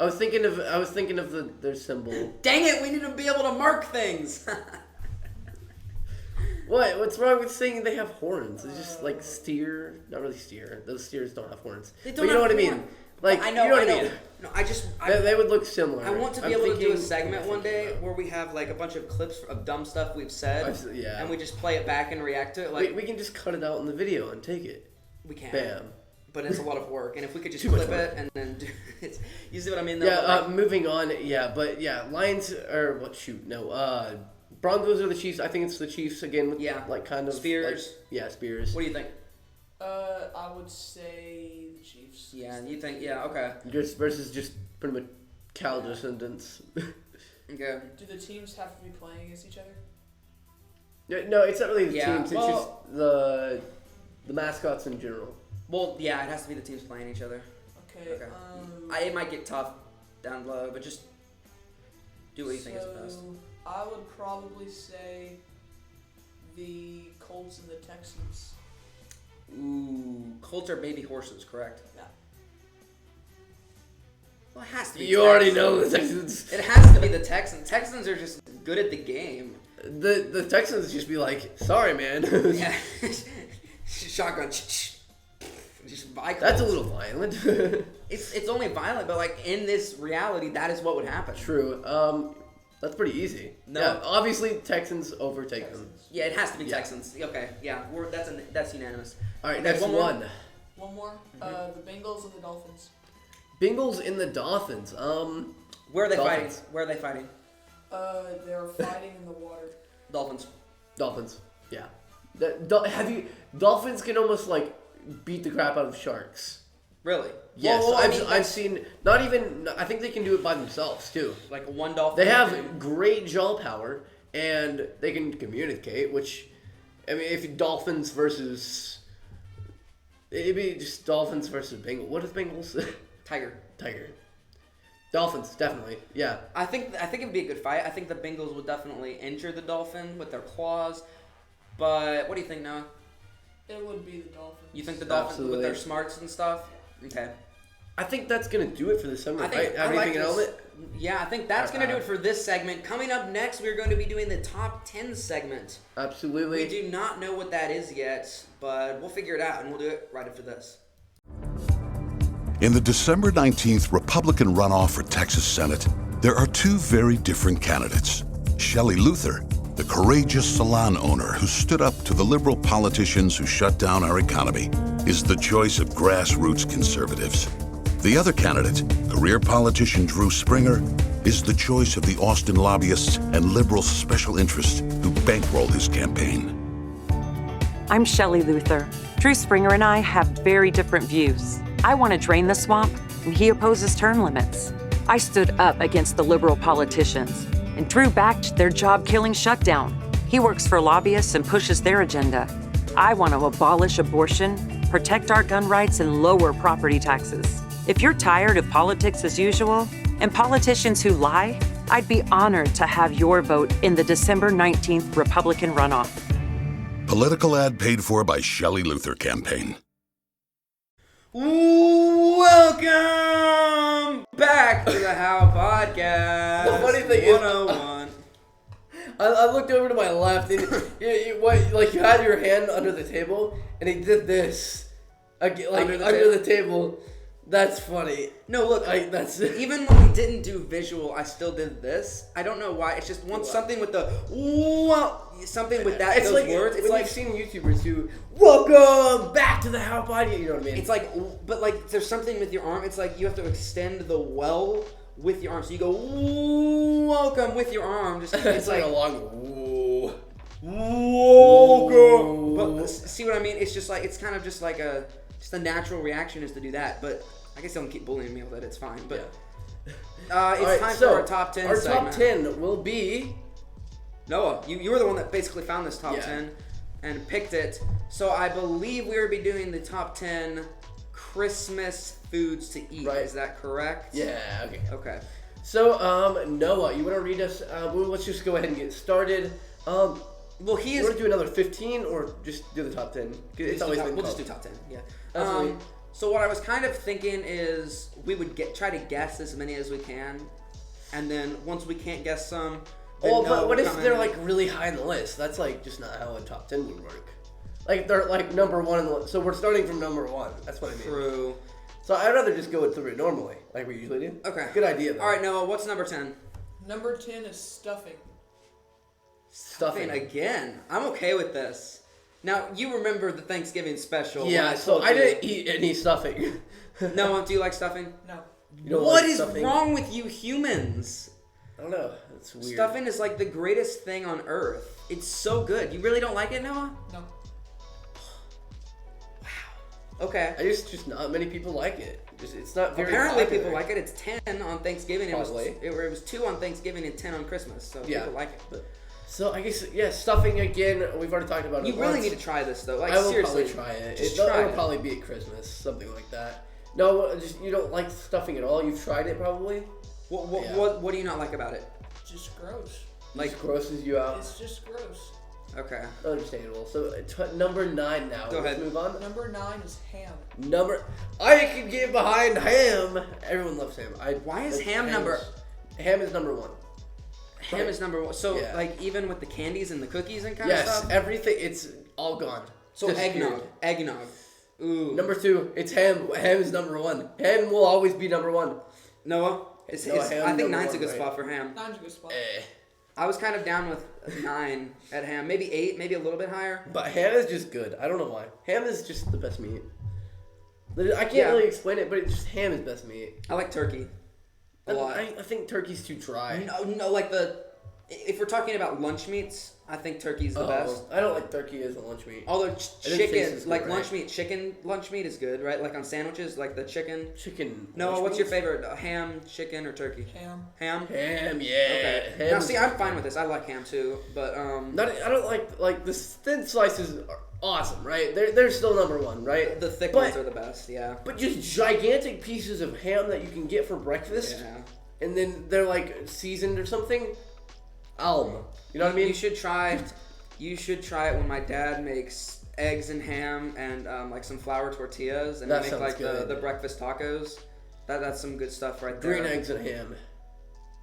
[SPEAKER 2] was thinking of their symbol.
[SPEAKER 1] Dang it! We need to be able to mark things.
[SPEAKER 2] What? What's wrong with saying they have horns? It's just like steer. Not really steer. Those steers don't have horns.
[SPEAKER 1] They don't
[SPEAKER 2] but you know what I mean? Like
[SPEAKER 1] I know.
[SPEAKER 2] You know what
[SPEAKER 1] I know.
[SPEAKER 2] I mean?
[SPEAKER 1] No,
[SPEAKER 2] they would look similar.
[SPEAKER 1] I want to be able to do a segment one day where we have like a bunch of clips of dumb stuff we've said, and we just play it back and react to it. Like
[SPEAKER 2] we can just cut it out in the video and take it.
[SPEAKER 1] We can.
[SPEAKER 2] Bam.
[SPEAKER 1] But it's a lot of work, and if we could just clip it and then do it, you see what I mean? Though?
[SPEAKER 2] Yeah. Moving on. Yeah, but yeah, Lions or what? Shoot, no. Broncos or the Chiefs. I think it's the Chiefs again.
[SPEAKER 1] Yeah.
[SPEAKER 2] Like kind of
[SPEAKER 1] Spears.
[SPEAKER 2] Spears.
[SPEAKER 1] What do you think?
[SPEAKER 3] I would say the Chiefs.
[SPEAKER 1] Yeah, you think? Yeah, okay.
[SPEAKER 2] Just versus just pretty much Cal descendants.
[SPEAKER 1] Okay.
[SPEAKER 3] Do the teams have to be playing against each other?
[SPEAKER 2] No, it's not really the teams. It's
[SPEAKER 1] well,
[SPEAKER 2] just the mascots in general.
[SPEAKER 1] Well, yeah, it has to be the teams playing each other.
[SPEAKER 3] Okay.
[SPEAKER 1] It might get tough down below, but just do what you think is best.
[SPEAKER 3] I would probably say the Colts and the Texans.
[SPEAKER 1] Ooh, Colts are baby horses, correct?
[SPEAKER 3] Yeah.
[SPEAKER 1] Well, it has to be.
[SPEAKER 2] You already know the Texans.
[SPEAKER 1] It has to be the Texans. Texans are just good at the game.
[SPEAKER 2] The Texans just be like, sorry, man.
[SPEAKER 1] Yeah. Shotgun. Just violent.
[SPEAKER 2] That's a little violent.
[SPEAKER 1] It's only violent, but like in this reality, that is what would happen.
[SPEAKER 2] True. That's pretty easy.
[SPEAKER 1] No.
[SPEAKER 2] Yeah, obviously Texans overtake them.
[SPEAKER 1] Yeah, it has to be Texans. Okay, yeah, that's unanimous.
[SPEAKER 2] All right,
[SPEAKER 1] okay,
[SPEAKER 2] next one.
[SPEAKER 3] One more. The Bengals and the Dolphins.
[SPEAKER 2] Bengals and the Dolphins.
[SPEAKER 1] Where are they
[SPEAKER 2] Dolphins.
[SPEAKER 1] fighting? Where are they fighting?
[SPEAKER 3] They're fighting in the water.
[SPEAKER 1] Dolphins.
[SPEAKER 2] Dolphins. Yeah. Dolphins can almost like beat the crap out of sharks.
[SPEAKER 1] Really?
[SPEAKER 2] Yes,
[SPEAKER 1] well,
[SPEAKER 2] I've seen. Not even. I think they can do it by themselves too.
[SPEAKER 1] Like one dolphin.
[SPEAKER 2] They have great jaw power and they can communicate. Which, I mean, if dolphins versus, it'd be just dolphins versus Bengals. What is Bengals?
[SPEAKER 1] Tiger.
[SPEAKER 2] Dolphins, definitely. Yeah.
[SPEAKER 1] I think it'd be a good fight. I think the Bengals would definitely injure the dolphin with their claws. But what do you think, Noah?
[SPEAKER 3] It would be the Dolphins.
[SPEAKER 1] You think the Dolphins
[SPEAKER 2] Absolutely.
[SPEAKER 1] with their smarts and stuff? Okay.
[SPEAKER 2] I think that's gonna do it for this segment. Right?
[SPEAKER 1] I like
[SPEAKER 2] anything
[SPEAKER 1] this. Yeah, I think that's gonna do it for this segment. Coming up next, we're going to be doing the top 10 segment.
[SPEAKER 2] Absolutely.
[SPEAKER 1] We do not know what that is yet, but we'll figure it out and we'll do it right after this.
[SPEAKER 4] In the December 19th Republican runoff for Texas Senate, there are two very different candidates. Shelley Luther, the courageous salon owner who stood up to the liberal politicians who shut down our economy, is the choice of grassroots conservatives. The other candidate, career politician Drew Springer, is the choice of the Austin lobbyists and liberal special interests who bankrolled his campaign.
[SPEAKER 5] I'm Shelley Luther, Drew Springer and I have very different views. I want to drain the swamp, and he opposes term limits. I stood up against the liberal politicians, and Drew backed their job-killing shutdown. He works for lobbyists and pushes their agenda. I want to abolish abortion, protect our gun rights, and lower property taxes. If you're tired of politics as usual and politicians who lie, I'd be honored to have your vote in the December 19th Republican runoff.
[SPEAKER 4] Political ad paid for by Shelley Luther Campaign.
[SPEAKER 1] Welcome back to the How Podcast.
[SPEAKER 2] The funny thing is,
[SPEAKER 1] 101.
[SPEAKER 2] I looked over to my left, and you had your hand under the table, and he did this, under the table. That's funny.
[SPEAKER 1] No, look,
[SPEAKER 2] that's
[SPEAKER 1] even when we didn't do visual, I still did this. I don't know why. It's just something with the something with that.
[SPEAKER 2] It's
[SPEAKER 1] those
[SPEAKER 2] like
[SPEAKER 1] words. It's
[SPEAKER 2] when
[SPEAKER 1] like
[SPEAKER 2] you've seen YouTubers who welcome back to the How Podcast. You know what I mean?
[SPEAKER 1] It's like, but like there's something with your arm. It's like you have to extend the well with your arm. So you go welcome with your arm. Just it's like
[SPEAKER 2] a long
[SPEAKER 1] welcome. But see what I mean? It's just like it's kind of just like the natural reaction is to do that, but I guess don't keep bullying me with it. It's fine. But it's
[SPEAKER 2] right,
[SPEAKER 1] time
[SPEAKER 2] so
[SPEAKER 1] for our top 10
[SPEAKER 2] Our
[SPEAKER 1] segment.
[SPEAKER 2] top 10 will be
[SPEAKER 1] Noah. You were the one that basically found this top 10 and picked it. So I believe we will be doing the top 10 Christmas foods to eat.
[SPEAKER 2] Right.
[SPEAKER 1] Is that correct?
[SPEAKER 2] Yeah. Okay.
[SPEAKER 1] Okay.
[SPEAKER 2] So Noah, you want to read us? Let's just go ahead and get started.
[SPEAKER 1] Well,
[SPEAKER 2] You want to do another 15 or just do the top 10?
[SPEAKER 1] We'll just do top 10. Yeah.
[SPEAKER 2] Absolutely.
[SPEAKER 1] So what I was kind of thinking is we would try to guess as many as we can, and then once we can't guess some.
[SPEAKER 2] But what if they're like really high on the list? That's like just not how a top 10 would work. Like they're like number one in the list. So we're starting from number one. That's what I mean.
[SPEAKER 1] True.
[SPEAKER 2] So I'd rather just go through it normally, like we usually do.
[SPEAKER 1] Okay.
[SPEAKER 2] Good idea though.
[SPEAKER 1] All right, Noah. What's number 10?
[SPEAKER 3] Number 10 is stuffing.
[SPEAKER 2] Stuffing
[SPEAKER 1] again. I'm okay with this. Now you remember the Thanksgiving special?
[SPEAKER 2] Yeah. So I didn't eat any stuffing.
[SPEAKER 1] Noah, do you like stuffing?
[SPEAKER 3] No.
[SPEAKER 2] You don't
[SPEAKER 1] What
[SPEAKER 2] like
[SPEAKER 1] is
[SPEAKER 2] stuffing?
[SPEAKER 1] wrong with you humans?
[SPEAKER 2] I don't know. It's weird.
[SPEAKER 1] Stuffing is like the greatest thing on earth. It's so good. You really don't like it, Noah?
[SPEAKER 3] No.
[SPEAKER 1] Okay.
[SPEAKER 2] Just not many people like it. It's not very
[SPEAKER 1] Apparently
[SPEAKER 2] popular.
[SPEAKER 1] people like it. It's 10 on Thanksgiving.
[SPEAKER 2] Probably.
[SPEAKER 1] It was 2 on Thanksgiving and 10 on Christmas. So
[SPEAKER 2] Yeah.
[SPEAKER 1] people like it. But
[SPEAKER 2] So I guess stuffing again. We've already talked about it.
[SPEAKER 1] you really
[SPEAKER 2] once.
[SPEAKER 1] need to try this though. Like
[SPEAKER 2] I will
[SPEAKER 1] seriously,
[SPEAKER 2] probably try it.
[SPEAKER 1] Just
[SPEAKER 2] It'll
[SPEAKER 1] try it.
[SPEAKER 2] probably be at Christmas, something like that. No, just you don't like stuffing at all. You've tried it probably. Yeah.
[SPEAKER 1] What do you not like about it?
[SPEAKER 3] Just gross.
[SPEAKER 1] Like
[SPEAKER 2] It grosses you out.
[SPEAKER 3] It's just gross.
[SPEAKER 1] okay.
[SPEAKER 2] Understandable. So number 9 now.
[SPEAKER 1] Go
[SPEAKER 2] Let's
[SPEAKER 1] ahead.
[SPEAKER 2] move on.
[SPEAKER 3] Number 9 is ham.
[SPEAKER 2] I can get behind ham. Everyone loves ham.
[SPEAKER 1] Why is ham number?
[SPEAKER 2] Ham is number 1.
[SPEAKER 1] Ham is number 1. So
[SPEAKER 2] Yeah.
[SPEAKER 1] like even with the candies and the cookies and kind of
[SPEAKER 2] Yes,
[SPEAKER 1] stuff.
[SPEAKER 2] everything. It's all gone.
[SPEAKER 1] So
[SPEAKER 2] Disappeared.
[SPEAKER 1] eggnog. Ooh.
[SPEAKER 2] Number 2, it's ham. Ham is number 1. Ham will always be number 1.
[SPEAKER 1] Noah.
[SPEAKER 2] Ham
[SPEAKER 1] I think
[SPEAKER 2] number
[SPEAKER 1] 9's a
[SPEAKER 2] 1,
[SPEAKER 1] good
[SPEAKER 2] right?
[SPEAKER 1] spot for ham.
[SPEAKER 3] 9's a good spot.
[SPEAKER 1] I was kind of down with 9 at ham. Maybe 8. Maybe a little bit higher.
[SPEAKER 2] But ham is just good. I don't know why. Ham is just the best meat. I can't
[SPEAKER 1] Yeah.
[SPEAKER 2] really explain it, but it's just ham is best meat.
[SPEAKER 1] I like turkey. A lot.
[SPEAKER 2] I think turkey's too dry.
[SPEAKER 1] No, like if we're talking about lunch meats, I think turkey's the best.
[SPEAKER 2] I don't like turkey as a lunch meat.
[SPEAKER 1] Although
[SPEAKER 2] didn't taste
[SPEAKER 1] chicken,
[SPEAKER 2] as good,
[SPEAKER 1] like
[SPEAKER 2] right?
[SPEAKER 1] lunch meat is good, right? Like on sandwiches, like the chicken.
[SPEAKER 2] Chicken.
[SPEAKER 1] No,
[SPEAKER 2] lunch
[SPEAKER 1] what's your
[SPEAKER 2] meat?
[SPEAKER 1] favorite? Ham, chicken, or turkey?
[SPEAKER 3] Ham.
[SPEAKER 1] Ham.
[SPEAKER 2] Ham, yeah.
[SPEAKER 1] Okay.
[SPEAKER 2] Ham
[SPEAKER 1] Now
[SPEAKER 2] is
[SPEAKER 1] see, I'm fine with this. I like ham too, but
[SPEAKER 2] I don't like the thin slices are awesome, right? They're still number 1, right?
[SPEAKER 1] the thick
[SPEAKER 2] But-
[SPEAKER 1] ones are the best. Yeah.
[SPEAKER 2] But just gigantic pieces of ham that you can get for breakfast,
[SPEAKER 1] Yeah.
[SPEAKER 2] and then they're like seasoned or something. You know what I mean?
[SPEAKER 1] You should try it when my dad makes eggs and ham and like some flour tortillas and
[SPEAKER 2] That
[SPEAKER 1] make
[SPEAKER 2] sounds
[SPEAKER 1] like
[SPEAKER 2] good.
[SPEAKER 1] the breakfast tacos. That's some good stuff right there.
[SPEAKER 2] Green eggs and ham.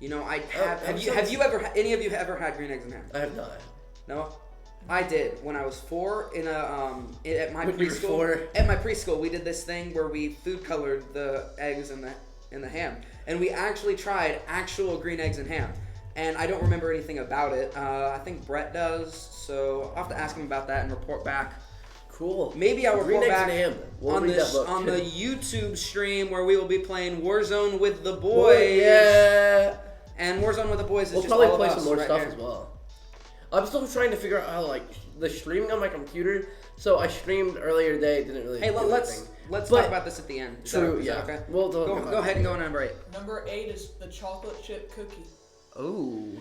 [SPEAKER 1] You know, I
[SPEAKER 2] that
[SPEAKER 1] have
[SPEAKER 2] sounds-
[SPEAKER 1] you ever any of you ever had green eggs and ham?
[SPEAKER 2] I have not.
[SPEAKER 1] No, I did when I was 4 in at my
[SPEAKER 2] When you were
[SPEAKER 1] preschool.
[SPEAKER 2] 4?
[SPEAKER 1] At my preschool, we did this thing where we food colored the eggs and the ham, and we actually tried actual green eggs and ham. And I don't remember anything about it. I think Brett does, so I'll have to ask him about that and report back.
[SPEAKER 2] Cool.
[SPEAKER 1] Maybe I'll
[SPEAKER 2] Green
[SPEAKER 1] report
[SPEAKER 2] eggs
[SPEAKER 1] back
[SPEAKER 2] and ham. We'll
[SPEAKER 1] on
[SPEAKER 2] read that
[SPEAKER 1] this
[SPEAKER 2] book.
[SPEAKER 1] on the YouTube stream where we will be playing Warzone with the boys.
[SPEAKER 2] Yeah.
[SPEAKER 1] And Warzone with the boys is
[SPEAKER 2] We'll
[SPEAKER 1] just
[SPEAKER 2] probably
[SPEAKER 1] all
[SPEAKER 2] play
[SPEAKER 1] of
[SPEAKER 2] some
[SPEAKER 1] us
[SPEAKER 2] more
[SPEAKER 1] right
[SPEAKER 2] stuff
[SPEAKER 1] here.
[SPEAKER 2] as well. I'm still trying to figure out how like the streaming on my computer. So I streamed earlier today. Didn't really.
[SPEAKER 1] Hey,
[SPEAKER 2] do
[SPEAKER 1] let's
[SPEAKER 2] anything.
[SPEAKER 1] talk about this at the end.
[SPEAKER 2] True.
[SPEAKER 1] Is that
[SPEAKER 2] Yeah.
[SPEAKER 1] okay.
[SPEAKER 2] We'll
[SPEAKER 1] Go ahead and go on number 8.
[SPEAKER 3] Number 8 is the chocolate chip cookie.
[SPEAKER 1] Ooh.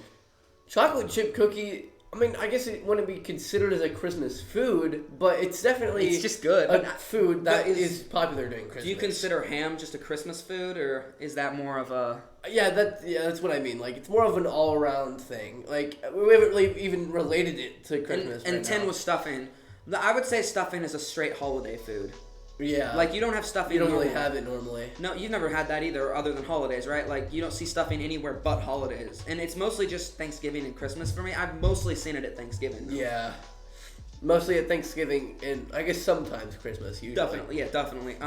[SPEAKER 2] Chocolate chip cookie. I mean, I guess it wouldn't be considered as a Christmas food, but it's definitely
[SPEAKER 1] It's just good.
[SPEAKER 2] a
[SPEAKER 1] But-
[SPEAKER 2] food that
[SPEAKER 1] but
[SPEAKER 2] is popular during Christmas.
[SPEAKER 1] Do you consider ham just a Christmas food, or is that more of a?
[SPEAKER 2] Yeah, that's what I mean. Like, it's more of an all-around thing. Like, we haven't really even related it to Christmas.
[SPEAKER 1] And
[SPEAKER 2] right
[SPEAKER 1] 10
[SPEAKER 2] now.
[SPEAKER 1] was stuffing. I would say stuffing is a straight holiday food.
[SPEAKER 2] Yeah.
[SPEAKER 1] Like, you don't have stuffing.
[SPEAKER 2] you don't really
[SPEAKER 1] normally.
[SPEAKER 2] have it normally.
[SPEAKER 1] No, you've never had that either, other than holidays, right? Like, you don't see stuffing anywhere but holidays. And it's mostly just Thanksgiving and Christmas for me. I've mostly seen it at Thanksgiving. Though.
[SPEAKER 2] Yeah. Mostly at Thanksgiving and I guess sometimes Christmas. Usually.
[SPEAKER 1] Definitely, yeah, definitely.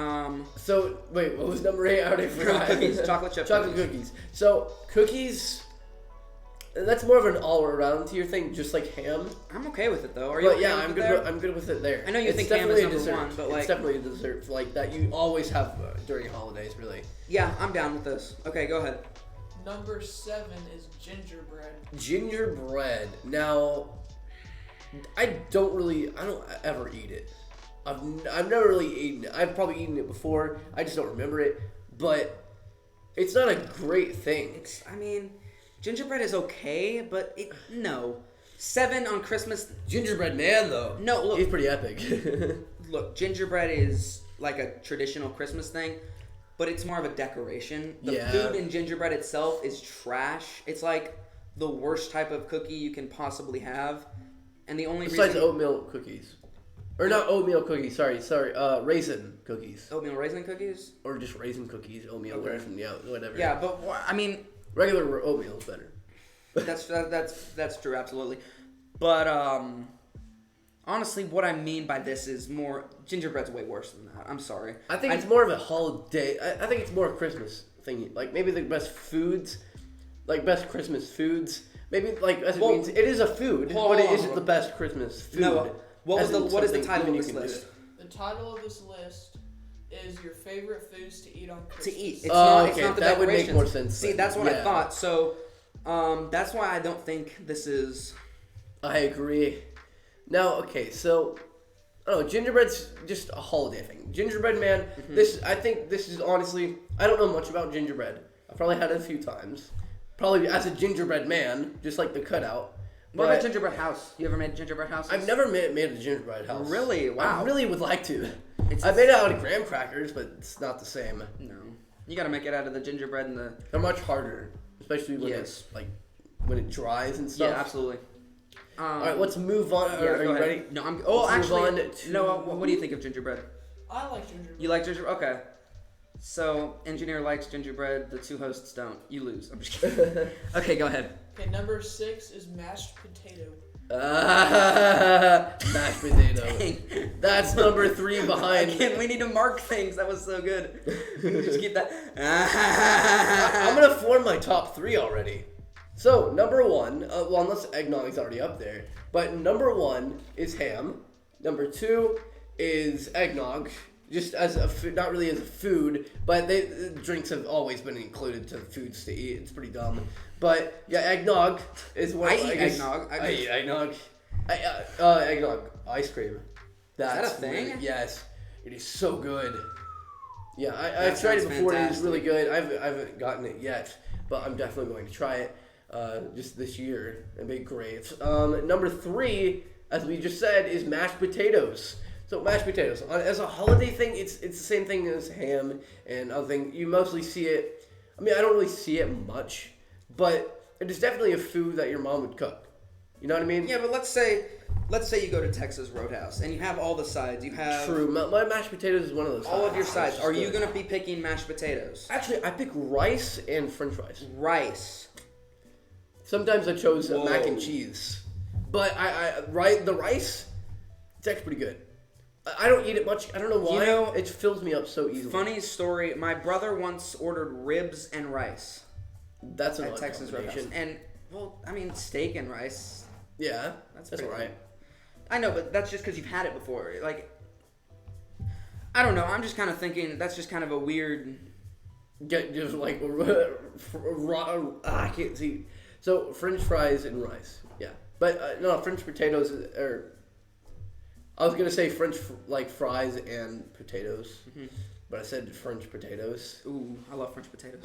[SPEAKER 2] So wait, what was number 8? I already forgot.
[SPEAKER 1] Cookies, chocolate chip
[SPEAKER 2] cookies. So cookies. That's more of an all-around tier thing, just like ham.
[SPEAKER 1] I'm okay with it though. Are you?
[SPEAKER 2] But
[SPEAKER 1] okay
[SPEAKER 2] yeah,
[SPEAKER 1] with
[SPEAKER 2] I'm
[SPEAKER 1] it
[SPEAKER 2] good.
[SPEAKER 1] there?
[SPEAKER 2] I'm good with it there.
[SPEAKER 1] I know you
[SPEAKER 2] It's
[SPEAKER 1] think ham is
[SPEAKER 2] definitely a
[SPEAKER 1] number
[SPEAKER 2] dessert.
[SPEAKER 1] 1, but like,
[SPEAKER 2] it's definitely a dessert like that you always have during holidays, really.
[SPEAKER 1] yeah, I'm down with this. Okay, go ahead.
[SPEAKER 3] Number 7 is gingerbread.
[SPEAKER 2] Gingerbread. Now, I don't ever eat it. I've never really eaten it. I've probably eaten it before. I just don't remember it. But it's not a great thing.
[SPEAKER 1] I mean, gingerbread is okay, but no. 7 on Christmas.
[SPEAKER 2] Gingerbread man, though.
[SPEAKER 1] No, look.
[SPEAKER 2] He's pretty epic.
[SPEAKER 1] Look, gingerbread is like a traditional Christmas thing, but it's more of a decoration. The
[SPEAKER 2] Yeah.
[SPEAKER 1] food in gingerbread itself is trash. It's like the worst type of cookie you can possibly have. And the only
[SPEAKER 2] Besides
[SPEAKER 1] reason
[SPEAKER 2] oatmeal cookies. Or not oatmeal cookies, sorry. Raisin cookies.
[SPEAKER 1] oatmeal raisin cookies?
[SPEAKER 2] Or just raisin cookies, oatmeal,
[SPEAKER 1] Okay.
[SPEAKER 2] raisin, yeah, whatever.
[SPEAKER 1] Yeah, but I mean,
[SPEAKER 2] Regular oatmeal is better.
[SPEAKER 1] that's true, absolutely. But honestly, what I mean by this is more gingerbread's way worse than that. I'm sorry.
[SPEAKER 2] I think it's more of a holiday. I think it's more a Christmas thing. Like maybe the best foods, like best Christmas foods. Maybe like as it
[SPEAKER 1] Well,
[SPEAKER 2] means it is a food,
[SPEAKER 1] hold
[SPEAKER 2] but it
[SPEAKER 1] on,
[SPEAKER 2] isn't
[SPEAKER 1] hold
[SPEAKER 2] the
[SPEAKER 1] on.
[SPEAKER 2] best Christmas food.
[SPEAKER 1] No, what is the
[SPEAKER 2] something
[SPEAKER 1] title of
[SPEAKER 2] you
[SPEAKER 1] this
[SPEAKER 2] can do
[SPEAKER 1] list?
[SPEAKER 2] it.
[SPEAKER 3] The title of this list is your favorite foods to eat on Christmas.
[SPEAKER 1] To eat. It's
[SPEAKER 2] Oh,
[SPEAKER 1] not.
[SPEAKER 2] okay,
[SPEAKER 1] It's not the
[SPEAKER 2] that would make
[SPEAKER 1] decorations.
[SPEAKER 2] more sense
[SPEAKER 1] See,
[SPEAKER 2] then.
[SPEAKER 1] that's what I
[SPEAKER 2] Yeah.
[SPEAKER 1] thought. So, that's why I don't think this is.
[SPEAKER 2] I agree. Now, okay, so I don't know. Gingerbread's just a holiday thing. Gingerbread man. I think this is honestly. I don't know much about gingerbread. I've probably had it a few times. Probably as a gingerbread man, just like the cutout.
[SPEAKER 1] What
[SPEAKER 2] But
[SPEAKER 1] about gingerbread house? You ever made gingerbread houses?
[SPEAKER 2] I've never made a gingerbread house.
[SPEAKER 1] Really? Wow.
[SPEAKER 2] I really would like to.
[SPEAKER 1] It's-
[SPEAKER 2] I've made it out of graham crackers, but it's not the same.
[SPEAKER 1] No. You gotta make it out of the gingerbread and the.
[SPEAKER 2] They're much harder, especially when
[SPEAKER 1] Yes.
[SPEAKER 2] it's like when it dries and stuff.
[SPEAKER 1] Yeah, absolutely.
[SPEAKER 2] All right, let's move on.
[SPEAKER 1] Yeah,
[SPEAKER 2] Are
[SPEAKER 1] go
[SPEAKER 2] you
[SPEAKER 1] ahead.
[SPEAKER 2] ready?
[SPEAKER 1] No, I'm.
[SPEAKER 2] Let's
[SPEAKER 1] Oh,
[SPEAKER 2] move
[SPEAKER 1] actually,
[SPEAKER 2] on to-
[SPEAKER 1] no. What do you think of gingerbread?
[SPEAKER 3] I like gingerbread.
[SPEAKER 1] You like gingerbread? Okay. So, engineer likes gingerbread. The 2 hosts don't. You lose. I'm just kidding. Okay, go ahead.
[SPEAKER 3] Okay, number 6 is mashed potato.
[SPEAKER 2] Mashed potato.
[SPEAKER 1] Dang.
[SPEAKER 2] That's number 3 behind.
[SPEAKER 1] Again, we need to mark things. That was so good. Just keep that.
[SPEAKER 2] I'm gonna form my top 3 already. So number 1, well, unless eggnog is already up there, but number 1 is ham. Number 2 is eggnog, just as a food, not really as a food, but drinks have always been included to foods to eat. It's pretty dumb, but yeah, eggnog is what
[SPEAKER 1] I eat
[SPEAKER 2] guess-
[SPEAKER 1] eggnog.
[SPEAKER 2] I eat eggnog. Eggnog ice cream.
[SPEAKER 1] that a thing?
[SPEAKER 2] Really, yes, it is so good. Yeah, I've
[SPEAKER 1] That
[SPEAKER 2] tried it
[SPEAKER 1] sounds
[SPEAKER 2] before. It is
[SPEAKER 1] fantastic.
[SPEAKER 2] really good. I haven't gotten it yet, but I'm definitely going to try it just this year. It'd be great. Number 3, as we just said, is mashed potatoes. So mashed potatoes, as a holiday thing, it's the same thing as ham and other thing. You mostly see it. I mean, I don't really see it much, but it is definitely a food that your mom would cook. You know what I mean?
[SPEAKER 1] Yeah, but let's say you go to Texas Roadhouse and you have all the sides. You have
[SPEAKER 2] True. My mashed potatoes is one of those.
[SPEAKER 1] all of your sides.
[SPEAKER 2] It's
[SPEAKER 1] Are you
[SPEAKER 2] good.
[SPEAKER 1] gonna be picking mashed potatoes?
[SPEAKER 2] Actually, I pick rice and French fries.
[SPEAKER 1] Rice.
[SPEAKER 2] Sometimes I chose
[SPEAKER 1] Whoa.
[SPEAKER 2] mac and cheese, but the rice, it's actually pretty good. I don't eat it much. I don't know why.
[SPEAKER 1] You know,
[SPEAKER 2] it fills me up so easily.
[SPEAKER 1] Funny story. My brother once ordered ribs and rice
[SPEAKER 2] That's an
[SPEAKER 1] at
[SPEAKER 2] odd
[SPEAKER 1] Texas Roadhouse,
[SPEAKER 2] combination.
[SPEAKER 1] and well, I mean steak and rice.
[SPEAKER 2] Yeah,
[SPEAKER 1] That's
[SPEAKER 2] that's
[SPEAKER 1] pretty
[SPEAKER 2] alright.
[SPEAKER 1] I know, but that's just because you've had it before. Like, I don't know. I'm just kind of thinking that's just kind of a weird.
[SPEAKER 2] Get just like I can't see. So French fries and rice. Yeah, But no, French potatoes are. I was gonna say French fries and potatoes, but I said French potatoes.
[SPEAKER 1] Ooh, I love French potatoes.